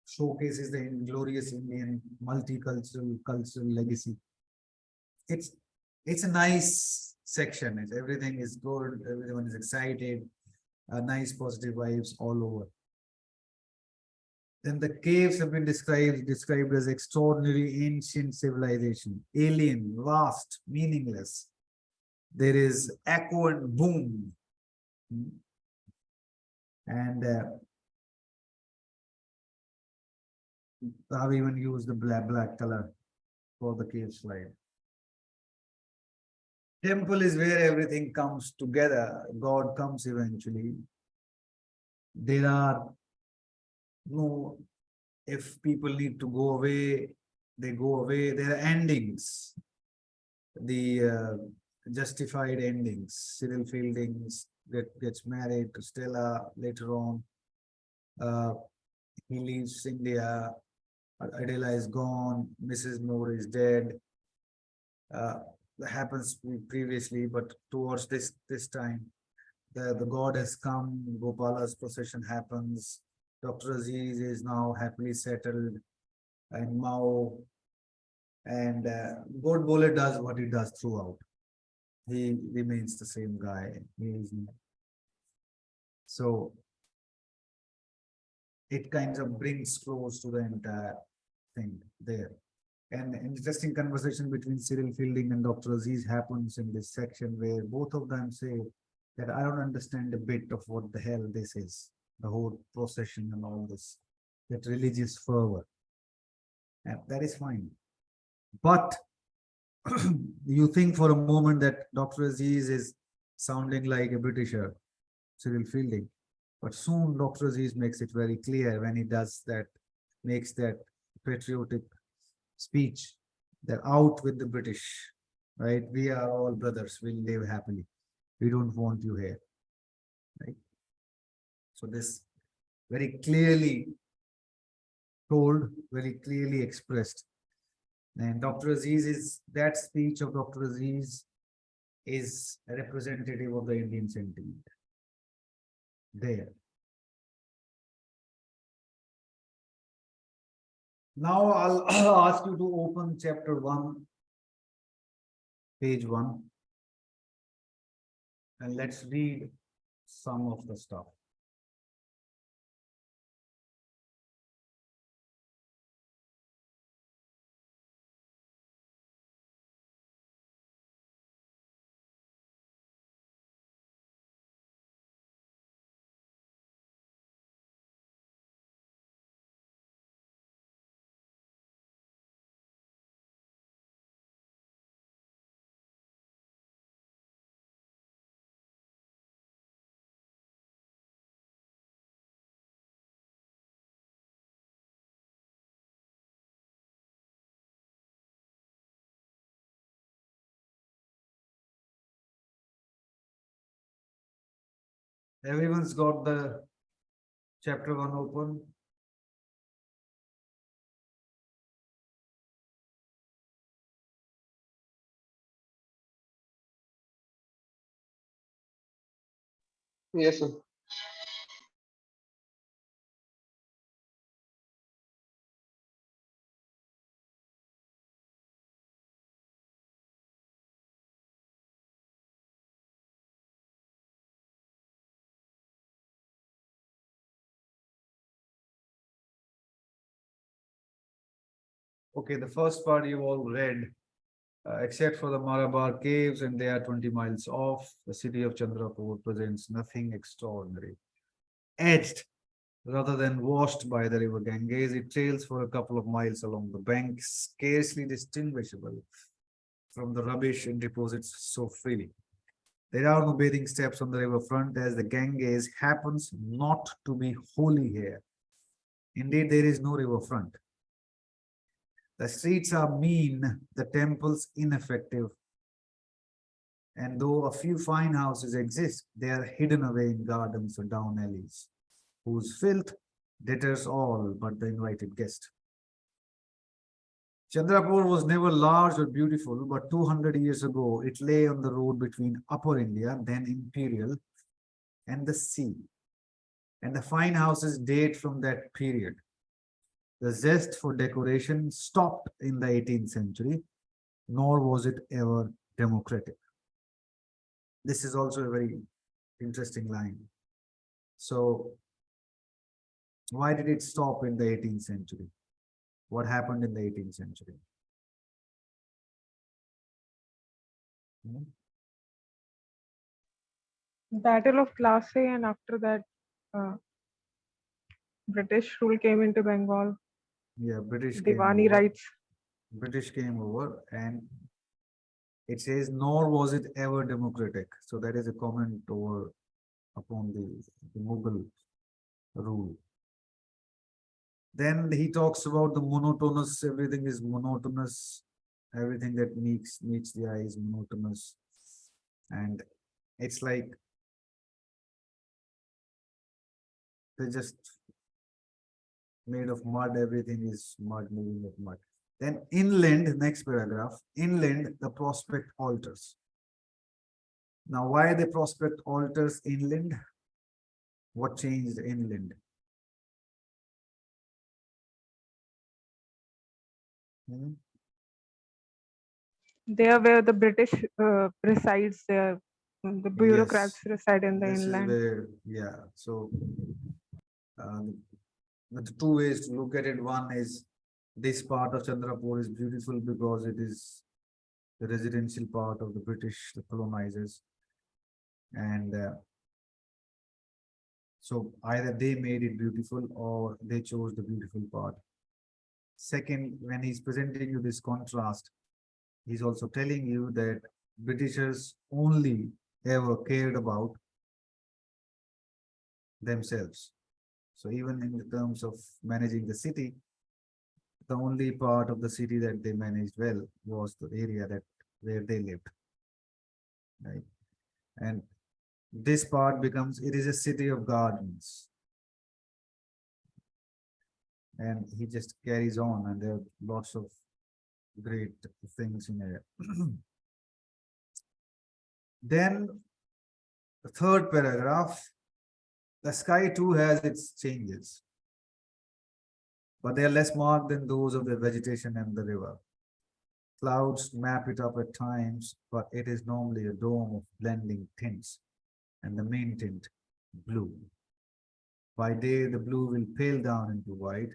showcases the glorious Indian cultural legacy. It's a nice section. Everything is good. Everyone is excited. Nice positive vibes all over. Then the caves have been described as extraordinary ancient civilization, alien, vast, meaningless. There is echo and boom. And I've even used the black color for the cave slide. Temple is where everything comes together. God comes eventually. There are no, if people need to go away, they go away. There are endings. The justified endings. Cyril Fieldings gets married to Stella later on. He leaves India. Adela is gone. Mrs. Moore is dead. That happens previously, but towards this time, the god has come. Gopala's procession happens. Dr. Aziz is now happily settled in Mao, and Godbole does what he does throughout. He remains the same guy. So it kind of brings close to the entire thing there. And an interesting conversation between Cyril Fielding and Dr. Aziz happens in this section where both of them say that I don't understand a bit of what the hell this is, the whole procession and all this, that religious fervor. And that is fine. But you think for a moment that Dr. Aziz is sounding like a Britisher, Cyril Fielding, but soon Dr. Aziz makes it very clear when he does that, makes that patriotic speech, that out with the British, right? We are all brothers, we'll live happily. We don't want you here, right? So this very clearly told, very clearly expressed. And Dr. Aziz is, that speech of Dr. Aziz is a representative of the Indian sentiment there. Now I'll ask you to open chapter 1, page 1, and let's read some of the stuff. Everyone's got the chapter 1 open. Yes, sir. Okay, the first part you all read, except for the Malabar caves, and they are 20 miles off. The city of Chandrapur presents nothing extraordinary. Edged rather than washed by the river Ganges, it trails for a couple of miles along the bank, scarcely distinguishable from the rubbish it deposits so freely. There are no bathing steps on the riverfront, as the Ganges happens not to be holy here. Indeed, there is no riverfront. The streets are mean, the temples ineffective, and though a few fine houses exist, they are hidden away in gardens or down alleys, whose filth deters all but the invited guest. Chandrapur was never large or beautiful, but 200 years ago, it lay on the road between Upper India, then Imperial, and the sea. And the fine houses date from that period. The zest for decoration stopped in the 18th century, nor was it ever democratic. This is also a very interesting line. So, why did it stop in the 18th century? What happened in the 18th century? Hmm? Battle of Plassey, and after that, uh, British rule came into Bengal. Yeah, British came Diwani over. rights. British came over, and it says, nor was it ever democratic. So that is a comment over upon the Mughal rule. Then he talks about the monotonous, everything is monotonous, everything that meets the eye is monotonous. And it's like they just made of mud, everything is mud, moving with mud. Then inland, next paragraph, inland, the prospect alters. Now, why the prospect alters inland? What changed inland? Hmm? There where the British resides there. The bureaucrats Yes, reside in the this is inland. where, yeah. So, the two ways to look at it. One is this part of Chandrapur is beautiful because it is the residential part of the British, the colonizers. And so either they made it beautiful or they chose the beautiful part. Second, when he's presenting you this contrast, he's also telling you that Britishers only ever cared about themselves. So even in the terms of managing the city, the only part of the city that they managed well was the area that where they lived. Right. And this part becomes, it is a city of gardens. And he just carries on, and there are lots of great things in there. Then the third paragraph, the sky too has its changes, but they are less marked than those of the vegetation and the river. Clouds map it up at times, but it is normally a dome of blending tints, and the main tint, blue. By day, the blue will pale down into white,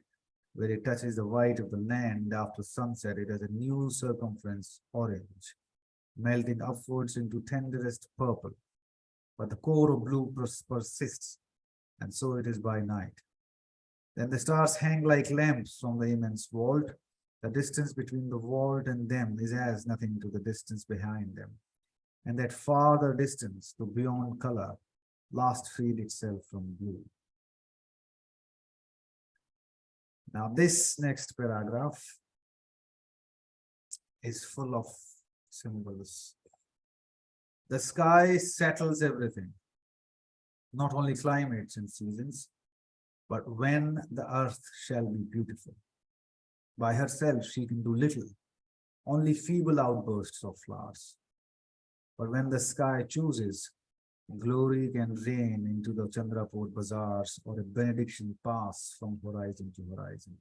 where it touches the white of the land. After sunset, it has a new circumference, orange, melting upwards into tenderest purple. But the core of blue persists, and so it is by night. Then the stars hang like lamps from the immense vault. The distance between the vault and them is as nothing to the distance behind them. And that farther distance to beyond color last freed itself from blue. Now this next paragraph is full of symbols. The sky settles everything. not only climates and seasons, but when the earth shall be beautiful. By herself she can do little, only feeble outbursts of flowers. But when the sky chooses, glory can rain into the Chandrapur bazaars, or a benediction pass from horizon to horizon.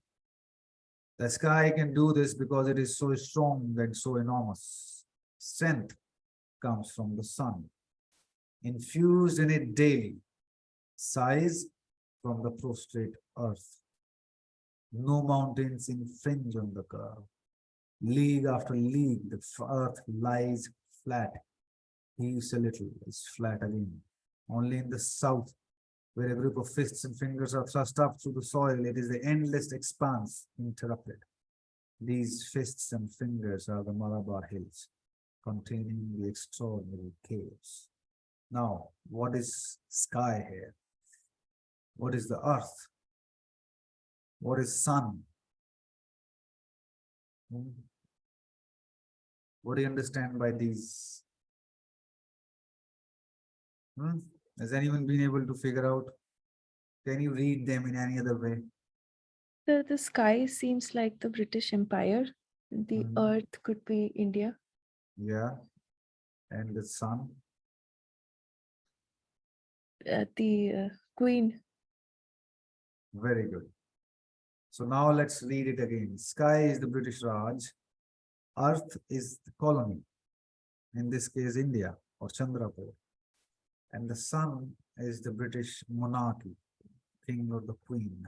The sky can do this because it is so strong and so enormous. Strength comes from the sun, infused in it daily, sighs from the prostrate earth. No mountains infringe on the curve. League after league, the earth lies flat, heaves a little, is flat again. Only in the south, where a group of fists and fingers are thrust up through the soil, it is the endless expanse interrupted. These fists and fingers are the Malabar Hills, containing the extraordinary chaos. Now, what is sky here? What is the earth? What is sun? What do you understand by these? Has anyone been able to figure out? Can you read them in any other way? The sky seems like the British Empire. The Mhm. earth could be India. Yeah. And the sun? The Queen. Very good. So now let's read it again. Sky is the British Raj. Earth is the colony. In this case, India or Chandrapur. And the sun is the British monarchy, king or the queen.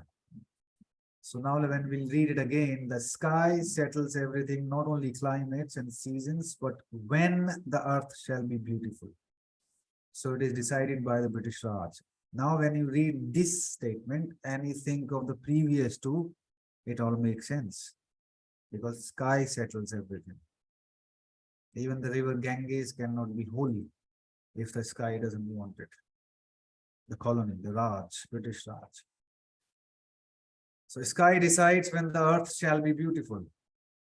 So now when we'll read it again, the sky settles everything, not only climates and seasons, but when the earth shall be beautiful. So it is decided by the British Raj. Now when you read this statement and you think of the previous two, it all makes sense. Because sky settles everything. Even the river Ganges cannot be holy if the sky doesn't want it. The colony, the Raj, British Raj. So sky decides when the earth shall be beautiful,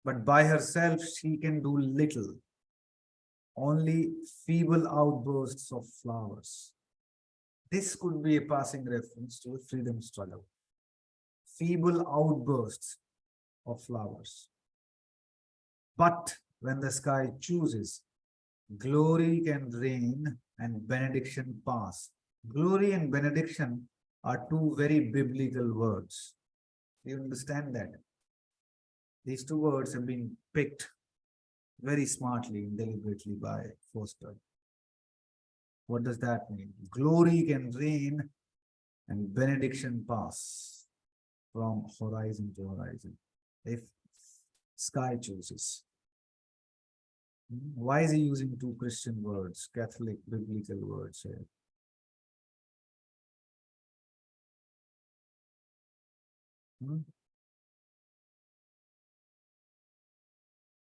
but by herself she can do little. Only feeble outbursts of flowers. This could be a passing reference to a freedom struggle. Feeble outbursts of flowers. But when the sky chooses, glory can reign and benediction pass. Glory and benediction are two very biblical words. You understand that? These two words have been picked very smartly and deliberately by Foster. What does that mean? Glory can reign and benediction pass from horizon to horizon if sky chooses. Why is he using two Christian words, Catholic biblical words here?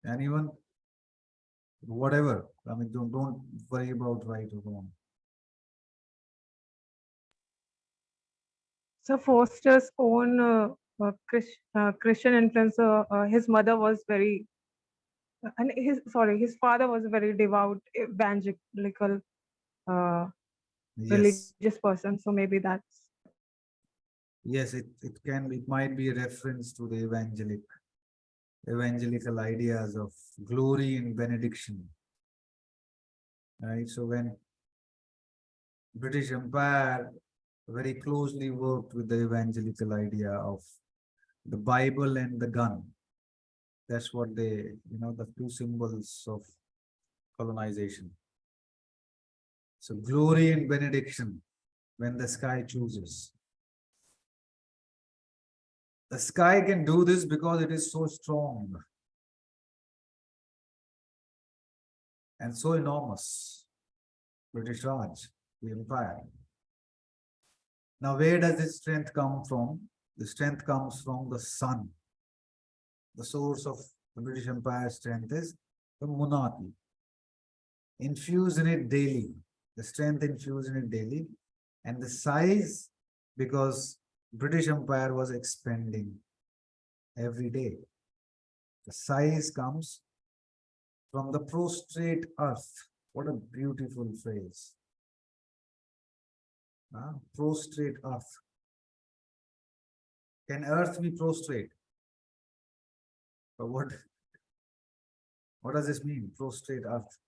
Anyone? Whatever. I mean, don't worry about right or wrong. So Foster's own Christian influence, his mother was very, and his father was a very devout evangelical Yes. religious person. So maybe that's. Yes, it might be a reference to the evangelical ideas of glory and benediction. Right. So when British Empire very closely worked with the evangelical idea of the Bible and the gun. That's what they, the two symbols of colonization. So glory and benediction when the sky chooses. The sky can do this because it is so strong and so enormous. British Raj, the empire. Now, where does this strength come from? The strength comes from the sun. The source of the British Empire strength is the monarchy. Infuse in it daily. The strength infused in it daily. And the size, because British Empire was expanding every day. The size comes from the prostrate earth. What a beautiful phrase. Prostrate earth. Can earth be prostrate? But what does this mean? Prostrate earth.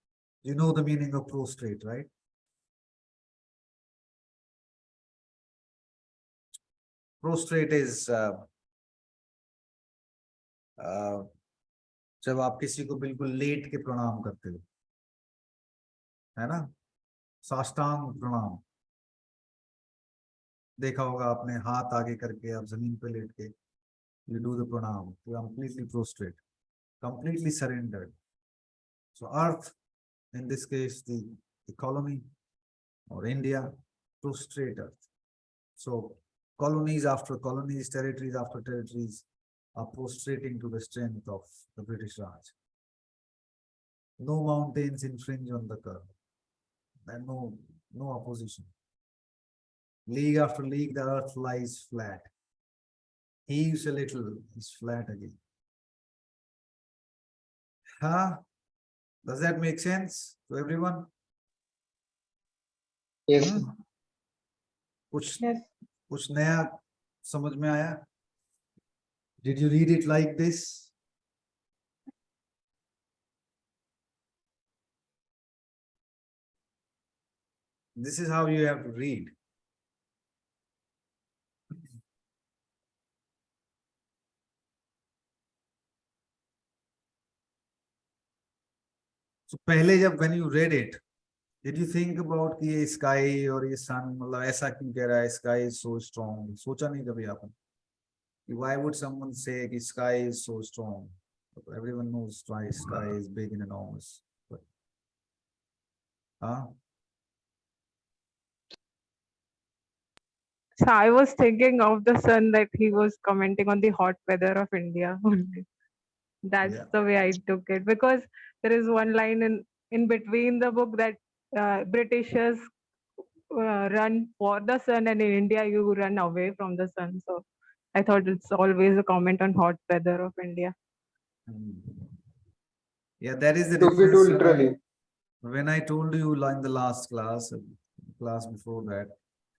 You know the meaning of prostrate, right? Prostrate is जब आप किसी को बिल्कुल late के प्रणाम करते हो, है ना? साष्टांग प्रणाम देखा होगा आपने, हाथ आगे करके आप जमीन पे लेट के you do the pranam, completely prostrate, completely surrendered. So earth, in this case the colony or India, prostrate earth. So colonies after colonies, territories after territories are prostrating to the strength of the British Raj. No mountains infringe on the curve, and no opposition. League after league, the earth lies flat. Heaves a little, is flat again. Does that make sense to everyone? Yes. कुछ नया समझ में आया? Did you read it like this? This is how you have to read. So पहले जब when you read it, did you think about कि ये sky और ये sun, मतलब ऐसा क्यों कह रहा है, sky is so strong? सोचा नहीं कभी आपने? Why would someone say कि sky is so strong? Everyone knows sky is big and enormous. But, So I was thinking of the sun, that he was commenting on the hot weather of India only. That's Yeah. the way I took it, because there is one line in between the book that Britishers run for the sun, and in India you run away from the sun. So I thought it's always a comment on hot weather of India. Yeah, that is the Took it too difference. literally. When I told you in the last class before that,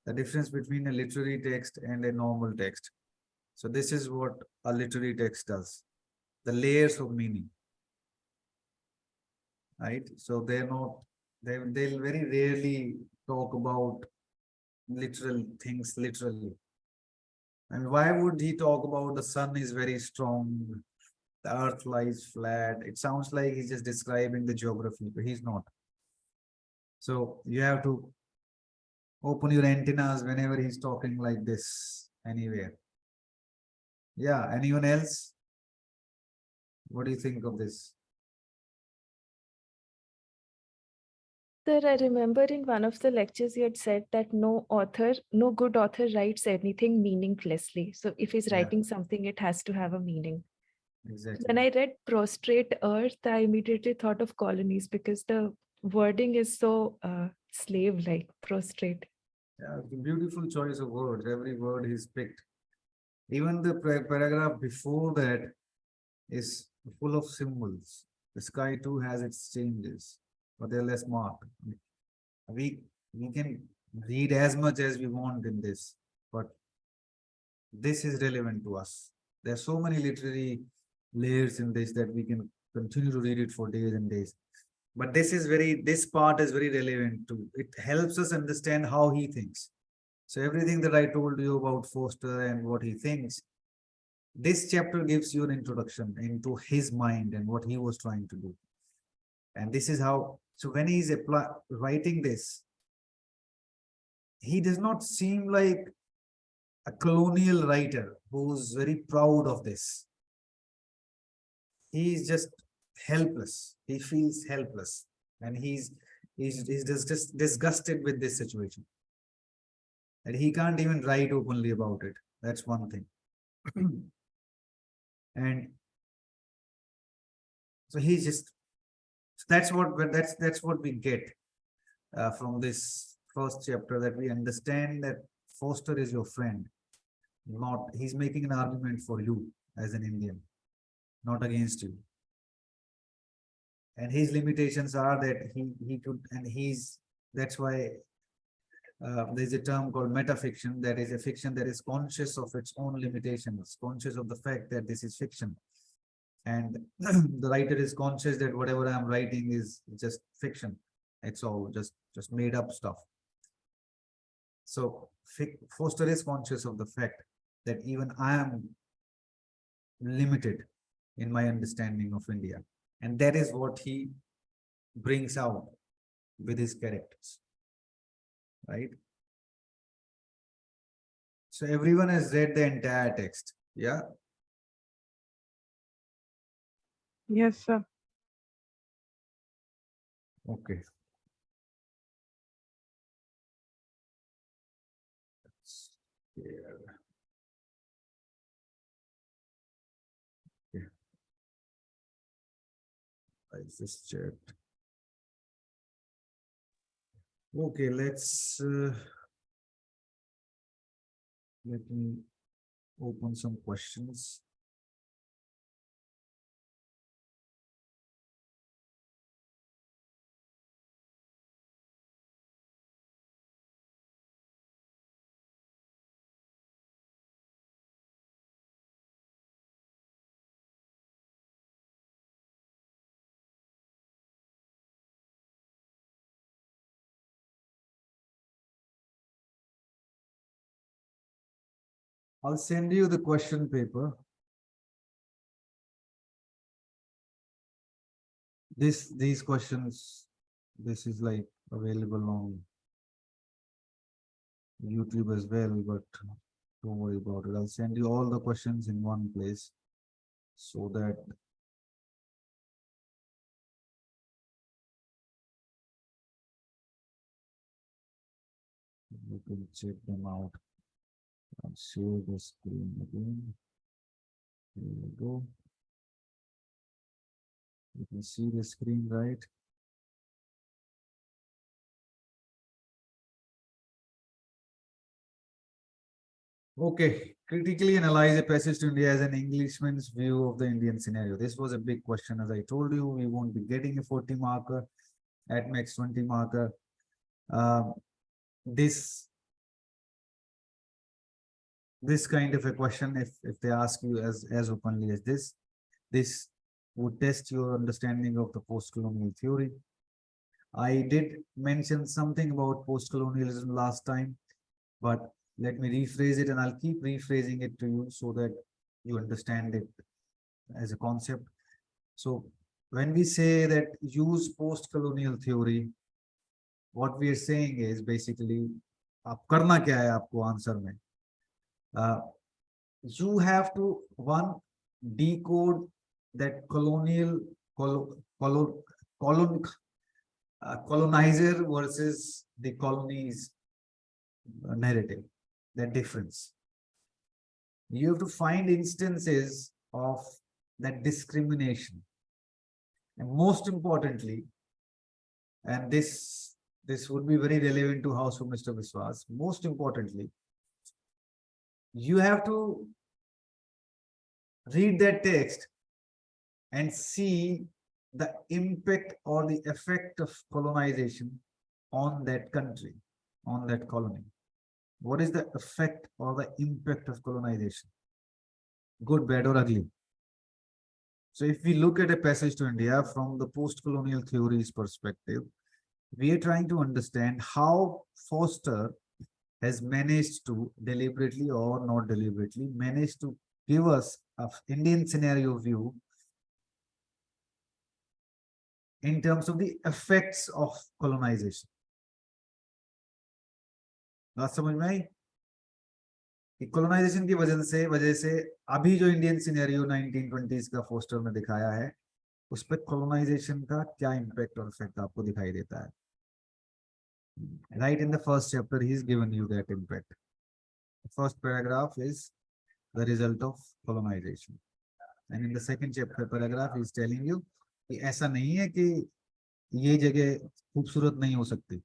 the difference between a literary text and a normal text. So this is what a literary text does. The layers of meaning. Right? So they'll very rarely talk about literal things literally. And why would he talk about the sun is very strong, the earth lies flat? It sounds like he's just describing the geography, but he's not. So you have to open your antennas whenever he's talking like this, anywhere. Yeah, anyone else? What do you think of this? Sir, I remember in one of the lectures you had said that no good author writes anything meaninglessly. So if he's Yeah. writing something, it has to have a meaning. Exactly. When I read Prostrate Earth, I immediately thought of colonies, because the wording is so slave-like, prostrate. Yeah, it's a beautiful choice of words. Every word he's picked. Even the paragraph before that is full of symbols. The sky too has its changes, but they're less marked. We can read as much as we want in this, but this is relevant to us. There are so many literary layers in this that we can continue to read it for days and days. But this part is very relevant to, it helps us understand how he thinks. So everything that I told you about Foster and what he thinks, this chapter gives you an introduction into his mind and what he was trying to do. And this is how, so when he's writing this, he does not seem like a colonial writer who's very proud of this. He's just helpless. He feels helpless, and he's just disgusted with this situation. And he can't even write openly about it. That's one thing. And so he's just, that's what we get from this first chapter, that we understand that Foster is your friend. He's making an argument for you as an Indian, not against you. And his limitations are that he could, and that's why there's a term called metafiction, that is a fiction that is conscious of its own limitations, conscious of the fact that this is fiction. And the writer is conscious that whatever I'm writing is just fiction. It's all just made up stuff. So Foster is conscious of the fact that even I am limited in my understanding of India. And that is what he brings out with his characters. Right? So everyone has read the entire text. Yeah. Yes, sir. Okay. I just checked. Okay, let me open some questions. I'll send you the question paper. These questions, this is like available on YouTube as well, but don't worry about it. I'll send you all the questions in one place so that you can check them out. I'll share the screen again. Here we go. You can see the screen, right? Okay, critically analyze a passage to India as an Englishman's view of the Indian scenario. This was a big question. As I told you, we won't be getting a 40 marker, at max 20 marker. This kind of a question, if they ask you as openly as this would test your understanding of the post-colonial theory. I did mention something about post-colonialism last time, but let me rephrase it, and I'll keep rephrasing it to you so that you understand it as a concept. So when we say that use post-colonial theory, what we are saying is basically, आप करना क्या है आपको answer में? You have to decode that colonizer versus the colonies narrative, that difference. You have to find instances of that discrimination, and most importantly, and this would be very relevant to House of Mr. Biswas, most importantly, you have to read that text and see the impact or the effect of colonization on that country, on that colony. What is the effect or the impact of colonization? Good, bad, or ugly? So if we look at a passage to India from the post-colonial theories perspective, we are trying to understand how Foster has managed to deliberately or not deliberately managed to give us an Indian scenario view in terms of the effects of colonization. बात समझ में आई? colonization की वजह से अभी जो Indian scenario 1920s का poster में दिखाया है, उस पर colonization का क्या इम्पैक्ट और इफेक्ट आपको दिखाई देता है? Right in the first chapter, he's given you that impact. The first paragraph is the result of colonization, and in the second chapter paragraph, he's telling you कि ऐसा नहीं है कि ये जगह खूबसूरत नहीं हो सकती,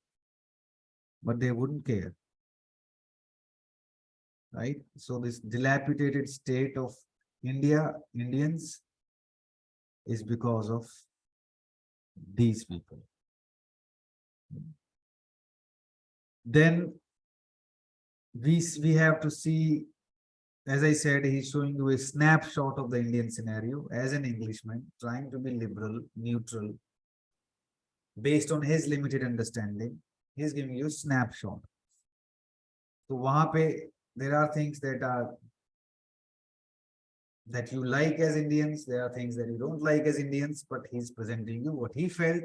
but they wouldn't care. Right? So this dilapidated state of Indians is because of these people. Then we have to see, as I said, he's showing you a snapshot of the Indian scenario as an Englishman trying to be liberal, neutral, based on his limited understanding. He's giving you a snapshot. So wahan pe there are things that you like as Indians, there are things that you don't like as Indians, but he's presenting you what he felt,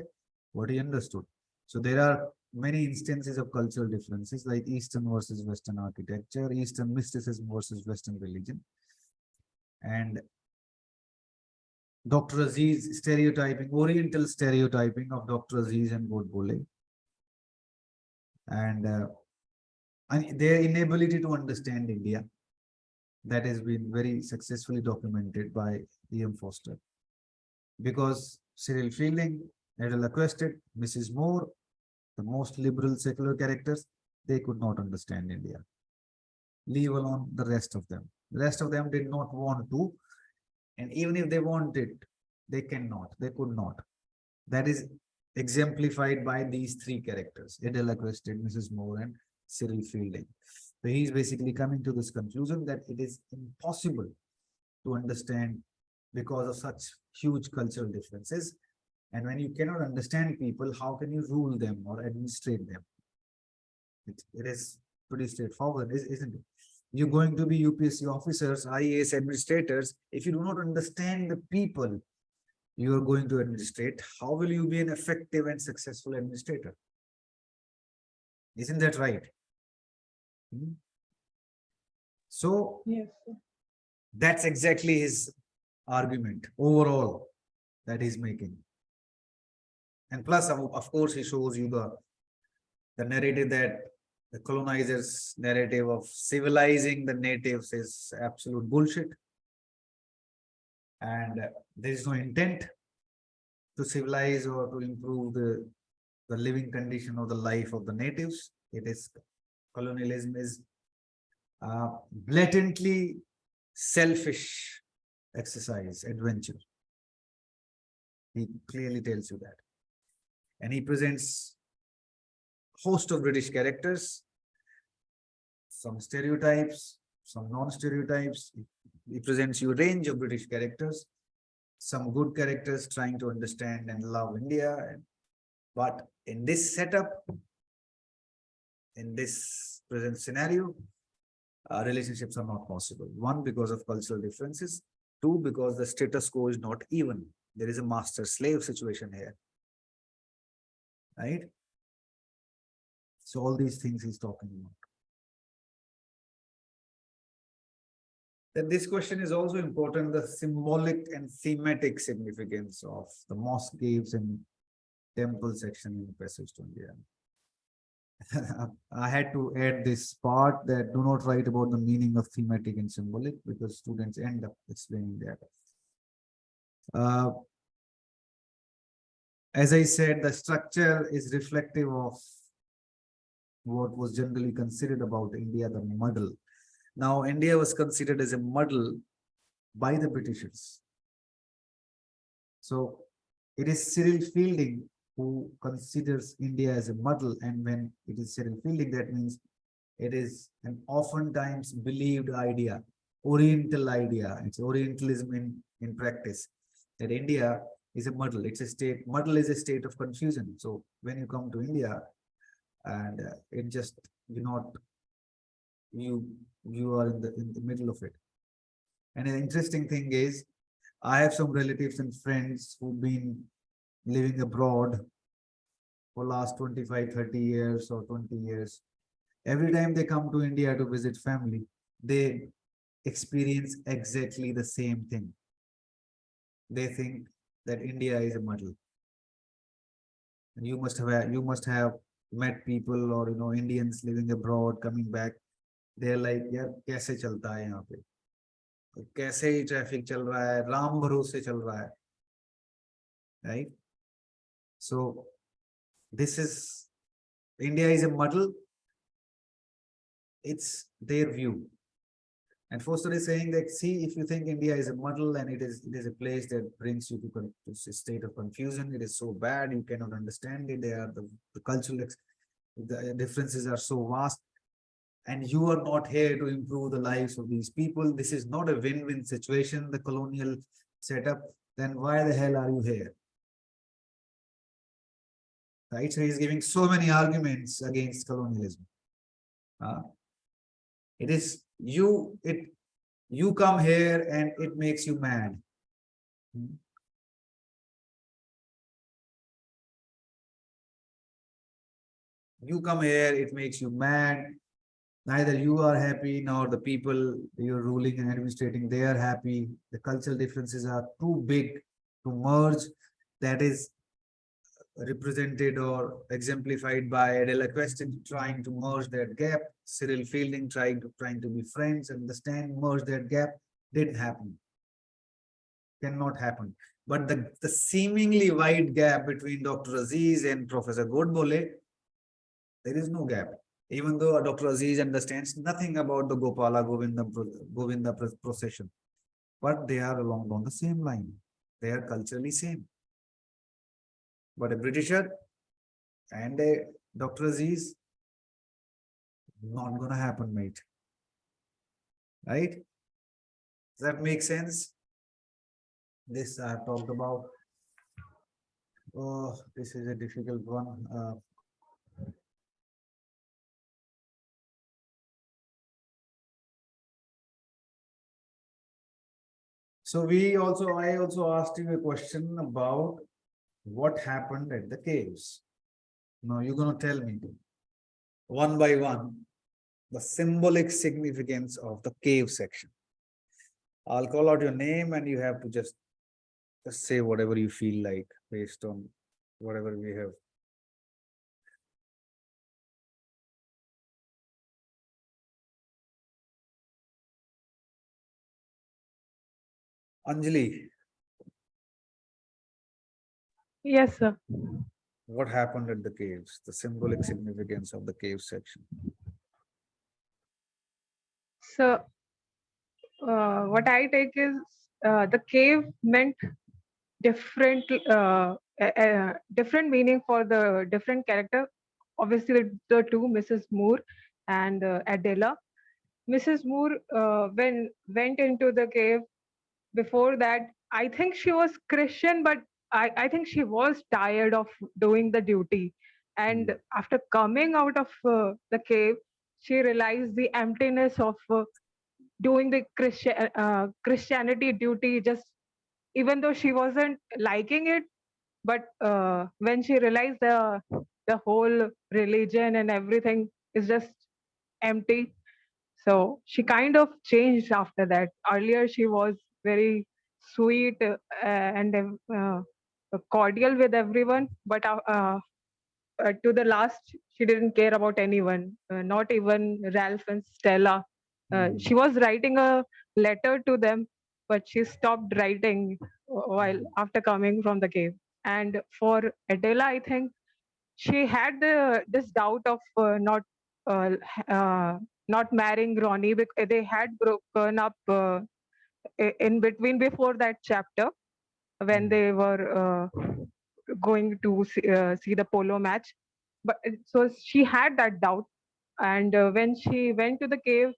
what he understood. So there are many instances of cultural differences like Eastern versus Western architecture, Eastern mysticism versus Western religion. And Dr. Aziz stereotyping, Oriental stereotyping of Dr. Aziz and Godbole. And their inability to understand India, that has been very successfully documented by E.M. Foster. Because Cyril Fielding, Adela Quested, Mrs. Moore, the most liberal secular characters, they could not understand India. Leave alone the rest of them. The rest of them did not want to, and even if they wanted, they cannot, they could not. That is exemplified by these three characters, Adela Quested, Mrs. Moore, and Cyril Fielding. So he's basically coming to this conclusion that it is impossible to understand because of such huge cultural differences. And when you cannot understand people, how can you rule them or administrate them? It is pretty straightforward, isn't it? You're going to be UPSC officers, IAS administrators. If you do not understand the people you are going to administrate, how will you be an effective and successful administrator? Isn't that right? So Yes. that's exactly his argument overall that he's making. And plus, of course, he shows you the narrative that the colonizers' narrative of civilizing the natives is absolute bullshit. And there is no intent to civilize or to improve the living condition of the life of the natives. It is colonialism is blatantly selfish exercise, adventure. He clearly tells you that. And he presents a host of British characters, some stereotypes, some non-stereotypes. He presents you a range of British characters, some good characters trying to understand and love India. But in this setup, in this present scenario, relationships are not possible. One, because of cultural differences. Two, because the status quo is not even. There is a master-slave situation here. Right? So all these things he's talking about. Then this question is also important, the symbolic and thematic significance of the mosque caves and temple section in the Passage to India. I had to add this part that do not write about the meaning of thematic and symbolic because students end up explaining that. As I said, the structure is reflective of what was generally considered about India, the muddle. Now, India was considered as a muddle by the Britishers. So it is Cyril Fielding who considers India as a muddle, and when it is Cyril Fielding, that means it is an oftentimes believed idea, Oriental idea. It's Orientalism in practice, that India is a muddle. It's a state, muddle is a state of confusion. So when you come to India, and it just, you are in the middle of it. And an interesting thing is, I have some relatives and friends who've been living abroad for last 25, 30 years or 20 years. Every time they come to India to visit family, they experience exactly the same thing. They think that India is a muddle. And you must have met people or Indians living abroad coming back. They're like, यार कैसे चलता है यहाँ पे, कैसे ही traffic चल रहा है, राम भरोसे चल रहा है, right? So this is, India is a muddle. It's their view. And Foster is saying that, see, if you think India is a muddle and it is a place that brings you to a state of confusion, it is so bad, you cannot understand it. They are the cultural, the differences are so vast. and you are not here to improve the lives of these people. This is not a win-win situation, the colonial setup. Then why the hell are you here? Right? So he's giving so many arguments against colonialism. It is you come here and it makes you mad. You come here, it makes you mad. Neither you are happy nor the people you're ruling and administrating, they are happy. The cultural differences are too big to merge. That is represented or exemplified by Adela Question trying to merge that gap, Cyril Fielding trying to be friends, understand, merge that gap. Didn't happen. Cannot happen. But the seemingly wide gap between Dr. Aziz and Professor Godbole, there is no gap. Even though Dr. Aziz understands nothing about the Gopala Govinda procession, but they are along on the same line. They are culturally same. But a Britisher and a Dr. Aziz, not gonna happen, mate. Right? Does that make sense? This I have talked about. Oh, this is a difficult one. So I also asked you a question about what happened at the caves. Now you're gonna tell me one by one the symbolic significance of the cave section. I'll call out your name and you have to just say whatever you feel like based on whatever we have. Anjali, Yes, sir. what happened at the caves? The symbolic significance of the cave section. So, what I take is the cave meant different, different meaning for the different character. Obviously, the two, Mrs. Moore and Adela. Mrs. Moore, when went into the cave, before that, I think she was Christian, but I think she was tired of doing the duty. And after coming out of the cave, she realized the emptiness of doing the Christianity duty, just even though she wasn't liking it. But when she realized the whole religion and everything is just empty, so she kind of changed after that. Earlier, she was very sweet and cordial with everyone, but to the last, she didn't care about anyone, not even Ralph and Stella. She was writing a letter to them, but she stopped writing while after coming from the cave. And for Adela, I think she had this doubt of uh, not marrying Ronnie because they had broken up in between before that chapter when they were going to see the polo match. But so she had that doubt, and when she went to the cave,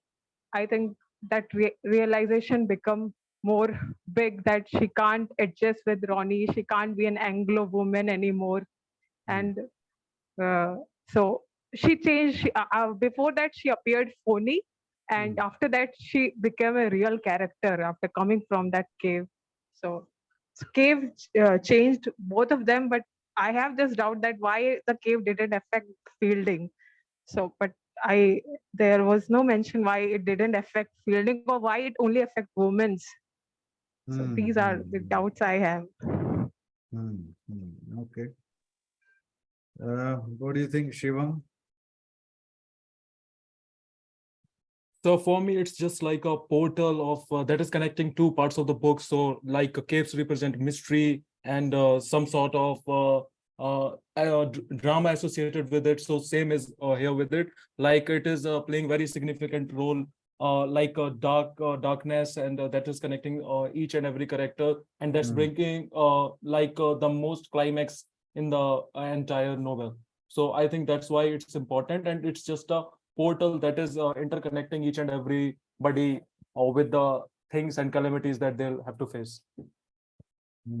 I think that realization become more big that she can't adjust with Ronnie. She can't be an Anglo woman anymore, and uh, so she changed. Before that, she appeared phony, and after that, she became a real character after coming from that cave. So, cave changed both of them, but I have this doubt that why the cave didn't affect Fielding. So, but there was no mention why it didn't affect Fielding or why it only affect women's. So these are the doubts I have. Okay. What do you think, Shivam? So for me, it's just like a portal of that is connecting two parts of the book. So like caves represent mystery and some sort of drama associated with it. So same is here with it. Like it is playing very significant role, like a darkness, and that is connecting each and every character, and that's bringing the most climax in the entire novel. So I think that's why it's important, and it's just a portal that is interconnecting each and everybody with the things and calamities that they'll have to face. Okay,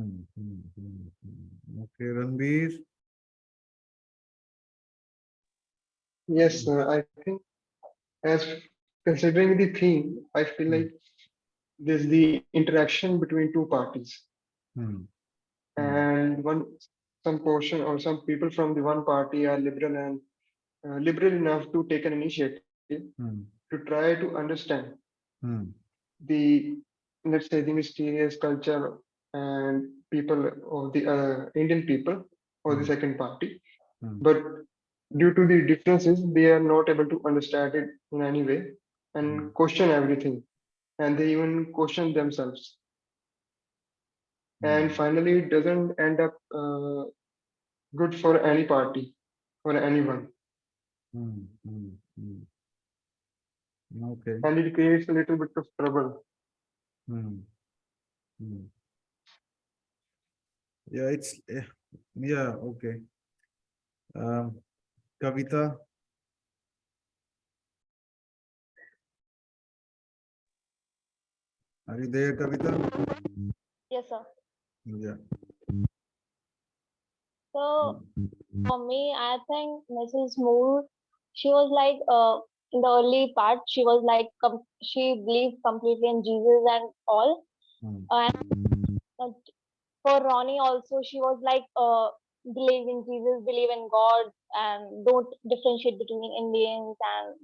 Ranbir. Yes, I think as considering the theme, I feel like there's the interaction between two parties, Hmm. and some portion or some people from the one party are liberal and liberal enough to take an initiative Hmm. to try to understand Hmm. the, let's say, the mysterious culture and people of the Indian people or the Hmm. second party. Hmm. But due to the differences, they are not able to understand it in any way and question everything. And they even question themselves. And finally, it doesn't end up good for any party or anyone. Hmm. Okay. And it creates a little bit of trouble. Hmm. Yeah, yeah, okay. Kavita, are you there, Kavita? Yes, sir. Yeah. So for me, I think Mrs. Moore, she was like in the early part, she was like she believed completely in Jesus and all. Hmm. And for Ronnie also, she was like believe in Jesus, believe in God, and don't differentiate between Indians and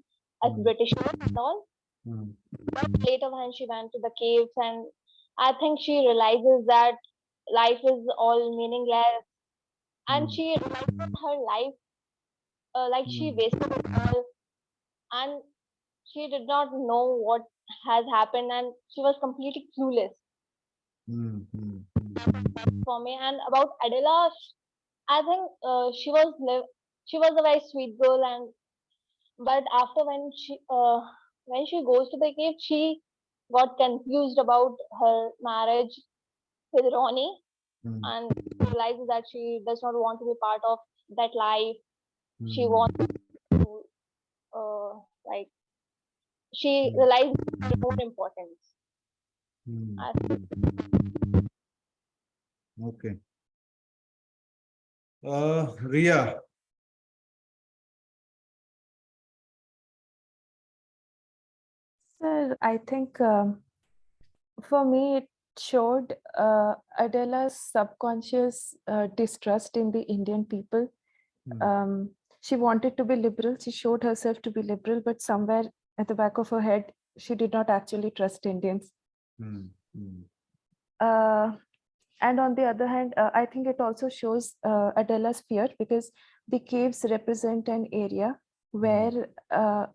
us Hmm. British and all. Hmm. But later when she went to the caves, and I think she realizes that life is all meaningless, and Hmm. she realized that her life, like she Hmm. wasted it all, and she did not know what has happened, and she was completely clueless Hmm. for me. And about Adela, I think she was a very sweet girl, and but after when she goes to the cave, she got confused about her marriage with Ronnie, Hmm. and realizes that she does not want to be part of that life. She Hmm. wants to like she Hmm. realized her own importance. Hmm. I Okay. Ria. Sir, I think for me, it showed Adela's subconscious distrust in the Indian people. Hmm. She wanted to be liberal. She showed herself to be liberal, but somewhere at the back of her head, she did not actually trust Indians. Hmm. Hmm. Uh, and on the other hand, I think it also shows Adela's fear, because the caves represent an area where,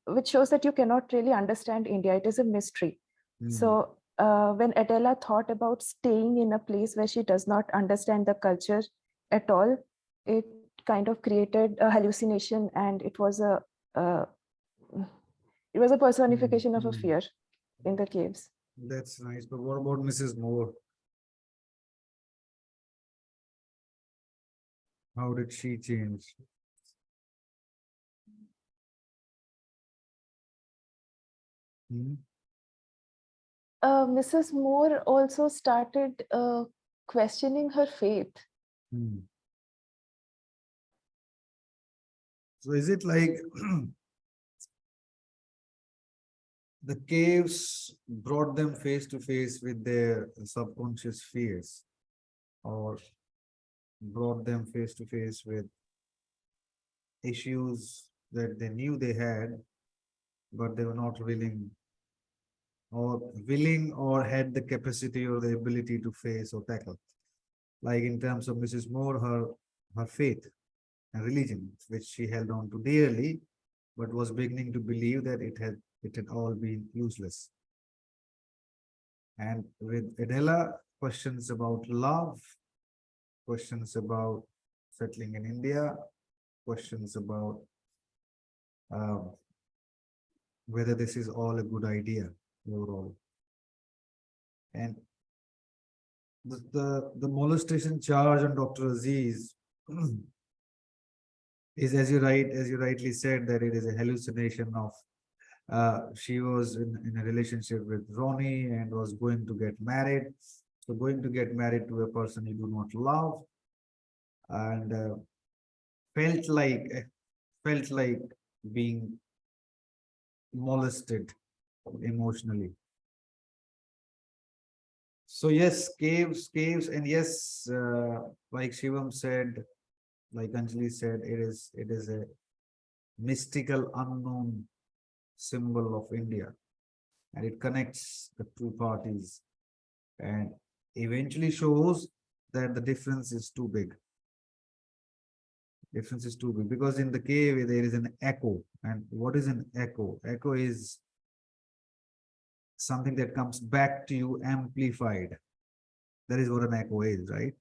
which shows that you cannot really understand India. It is a mystery. Hmm. So when Adela thought about staying in a place where she does not understand the culture at all, it kind of created a hallucination, and uh, it was a personification of a Hmm. fear in the caves. That's nice. But what about Mrs. Moore? How did she change? Hmm? Mrs. Moore also started questioning her faith. Hmm. So is it like the caves brought them face to face with their subconscious fears, or brought them face to face with issues that they knew they had, but they were not willing or had the capacity or the ability to face or tackle. Like in terms of Mrs. Moore, her faith and religion, which she held on to dearly, but was beginning to believe that it had all been useless. And with Adela, questions about love, questions about settling in India, questions about um, whether this is all a good idea overall. And the molestation charge on Dr. Aziz is, as you rightly said, that it is a hallucination of she was in a relationship with Ronnie and was going to get married. So going to get married to a person you do not love, and felt like felt like being molested emotionally. So yes, caves, and yes, like Shivam said, like Anjali said, it is a mystical, unknown symbol of India, and it connects the two parties, and eventually shows that the difference is too big. Difference is too big because in the cave there is an echo, and what is an echo? Echo is something that comes back to you amplified. That is what an echo is, right?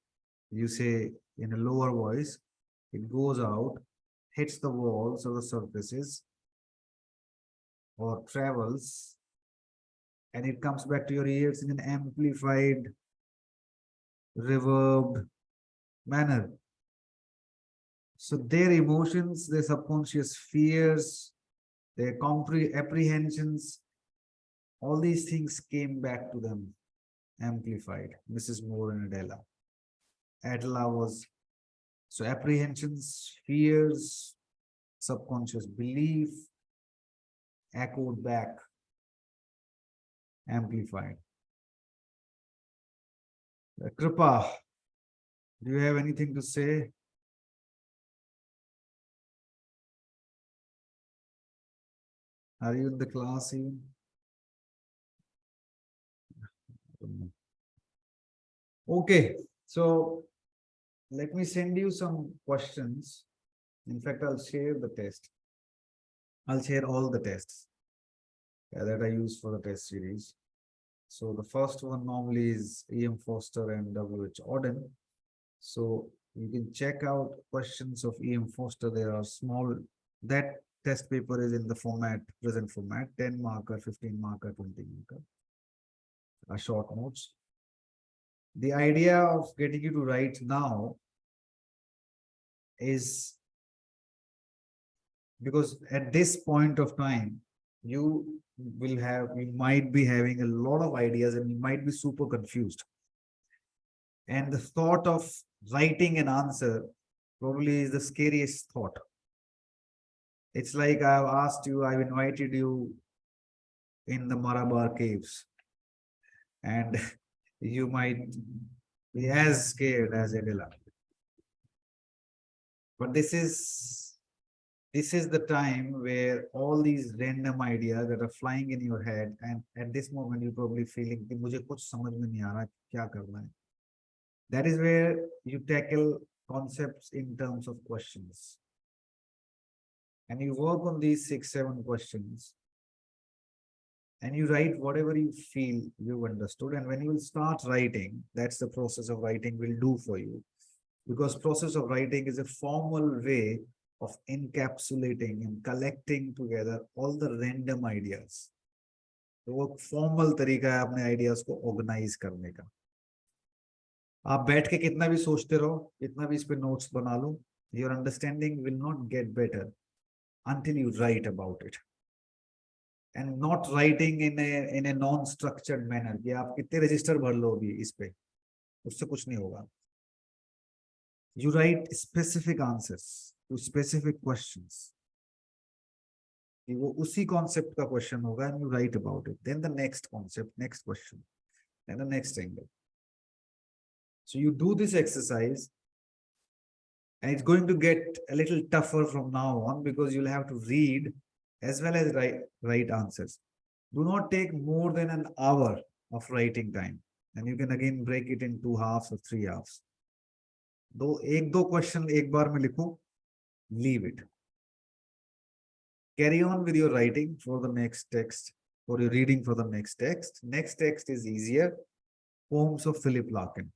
You say in a lower voice, it goes out, hits the walls or the surfaces, or travels, and it comes back to your ears in an amplified, reverbed manner. So their emotions, their subconscious fears, their apprehensions, all these things came back to them amplified. Mrs. Moore and Adela. Adela was, so apprehensions, fears, subconscious belief echoed back, amplified. Kripa, do you have anything to say? Are you in the class even? Okay, so let me send you some questions. In fact, I'll share the test. I'll share all the tests that I use for the test series. So the first one normally is E.M. Foster and W.H. Auden. So you can check out questions of E.M. Foster. There are small, that test paper is in the format, present format, 10 marker, 15 marker, 20 marker, short notes. The idea of getting you to write now is because at this point of time, you might be having a lot of ideas and you might be super confused. And the thought of writing an answer probably is the scariest thought. It's like I've invited you in the Marabar caves, and you might be as scared as Adela. But this is the time where all these random ideas that are flying in your head, and at this moment you're probably feeling कि मुझे कुछ समझ में नहीं आ रहा क्या करना है. That is where you tackle concepts in terms of questions. And you work on these 6-7 questions. And you write whatever you feel you've understood. And when you will start writing, that's the process of writing will do for you. Because process of writing is a formal way of encapsulating and collecting together all the random ideas. तो वो formal तरीका है अपने ideas को organize करने का. आप बैठ के कितना भी सोचते रहो, कितना भी इस पे notes बना लो, your understanding will not get better until you write about it. And not writing in a non-structured manner कि आप कितने register भर लो अभी इस पे, उससे कुछ नहीं होगा. You write specific answers to specific questions. वो उसी concept का question होगा and you write about it. Then the next concept, next question, and the next angle. So you do this exercise, and it's going to get a little tougher from now on because you'll have to read as well as write answers. Do not take more than an hour of writing time, and you can again break it in 2 halves or 3 halves. एक दो question एक बार में लिखो, leave it. Carry on with your writing for the next text, or your reading for the next text. Next text is easier. Poems of Philip Larkin.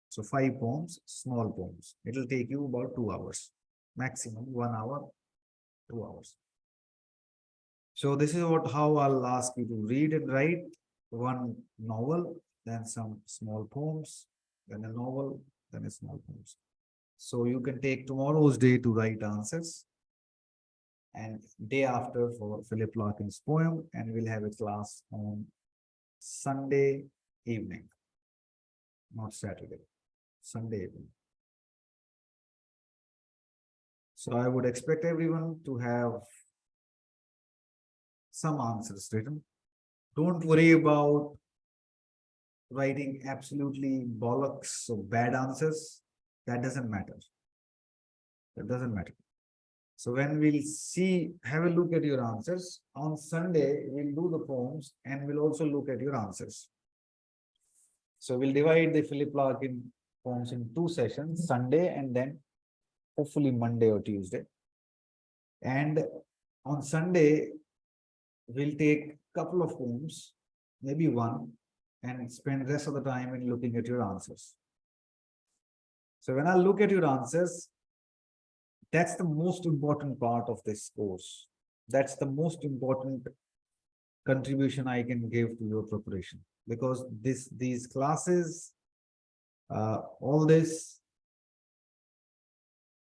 So 5 poems, small poems. It will take you about 2 hours, maximum 1 hour, 2 hours. So this is how I'll ask you to read and write one novel, then some small poems, then a novel, then a small poems. So you can take tomorrow's day to write answers. And day after for Philip Larkin's poem, and we'll have a class on Sunday evening. Not Saturday, Sunday evening. So I would expect everyone to have some answers written. Don't worry about writing absolutely bollocks or bad answers. That doesn't matter. That doesn't matter. So when we'll see, have a look at your answers. On Sunday, we'll do the poems and we'll also look at your answers. So we'll divide the Philip Larkin poems in 2 sessions, Sunday and then hopefully Monday or Tuesday. And on Sunday, we'll take a couple of poems, maybe one, and spend the rest of the time in looking at your answers. So when I look at your answers, that's the most important part of this course. That's the most important contribution I can give to your preparation, because these classes, all this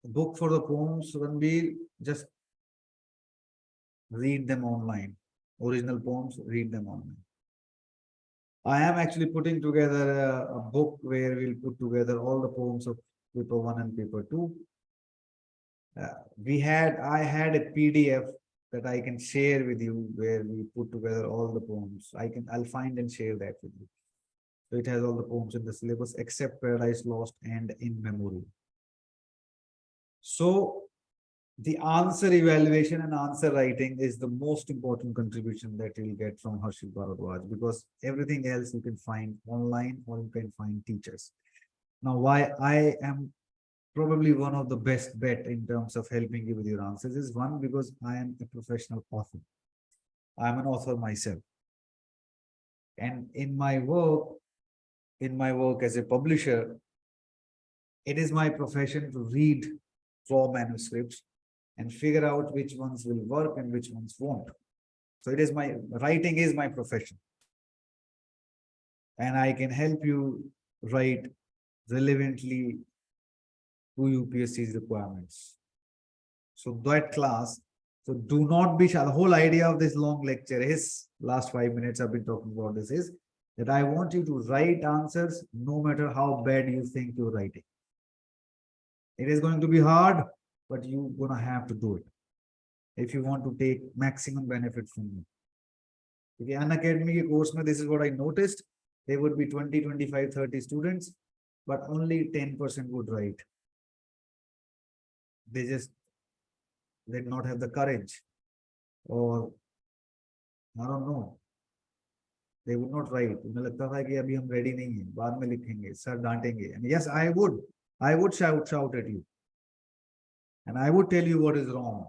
book for the poems, when we just read them online, original poems, read them online. I am actually putting together a book where we'll put together all the poems of paper 1 and paper 2. I had a PDF that I can share with you where we put together all the poems. I'll find and share that with you. So it has all the poems in the syllabus except Paradise Lost and In Memory. So the answer evaluation and answer writing is the most important contribution that you'll get from Harshit Bhardwaj, because everything else you can find online or you can find teachers. Now, why I am probably one of the best bet in terms of helping you with your answers is, one, because I am a professional author. I'm an author myself. And in my work as a publisher, it is my profession to read raw manuscripts and figure out which ones will work and which ones won't. So it is writing is my profession. And I can help you write relevantly to UPSC's requirements. So that class, so do not be shy. The whole idea of this long lecture is, last 5 minutes I've been talking about this, is that I want you to write answers no matter how bad you think you're writing. It is going to be hard, but you're gonna have to do it if you want to take maximum benefit from me. Okay, Unacademy course, this is what I noticed. There would be 20, 25, 30 students, but only 10% would write. They just did not have the courage, or I don't know. They would not write. उन्हें लगता था कि अभी हम ready नहीं हैं, बाद में लिखेंगे, sir डांटेंगे. And yes, I would shout at you. And I would tell you what is wrong.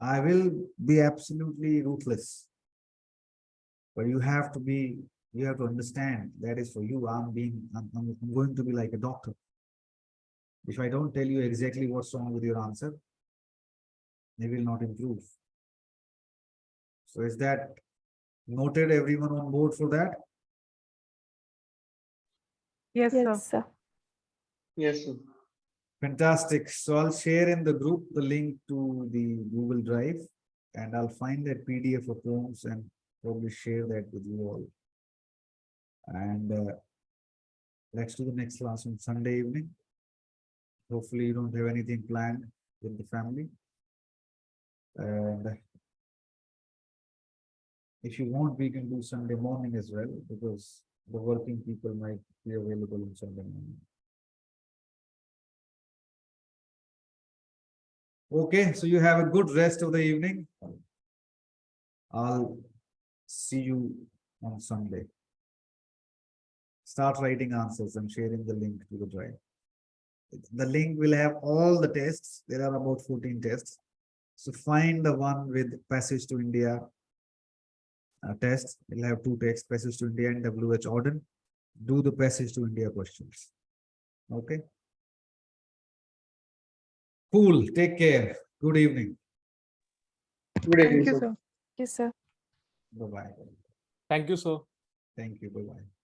I will be absolutely ruthless. But you have to understand that is for you. I'm going to be like a doctor. If I don't tell you exactly what's wrong with your answer, they will not improve. So is that noted? Everyone on board for that? Yes, sir. Yes, sir. Yes, sir. Fantastic. So I'll share in the group the link to the Google Drive, and I'll find that PDF of poems and probably share that with you all. And let's do the next class on Sunday evening. Hopefully you don't have anything planned with the family. And if you want, we can do Sunday morning as well, because the working people might be available on Sunday morning. Okay, so you have a good rest of the evening. I'll see you on Sunday. Start writing answers. I'm sharing the link to the drive. The link will have all the tests. There are about 14 tests. So find the one with Passage to India test. We'll have 2 tests, Passage to India and WH Auden. Do the Passage to India questions. Okay. Cool. Take care. Good evening. Good evening, Thank you, sir. sir. Yes, sir. Bye-bye. Thank you, sir. Thank you. Bye-bye.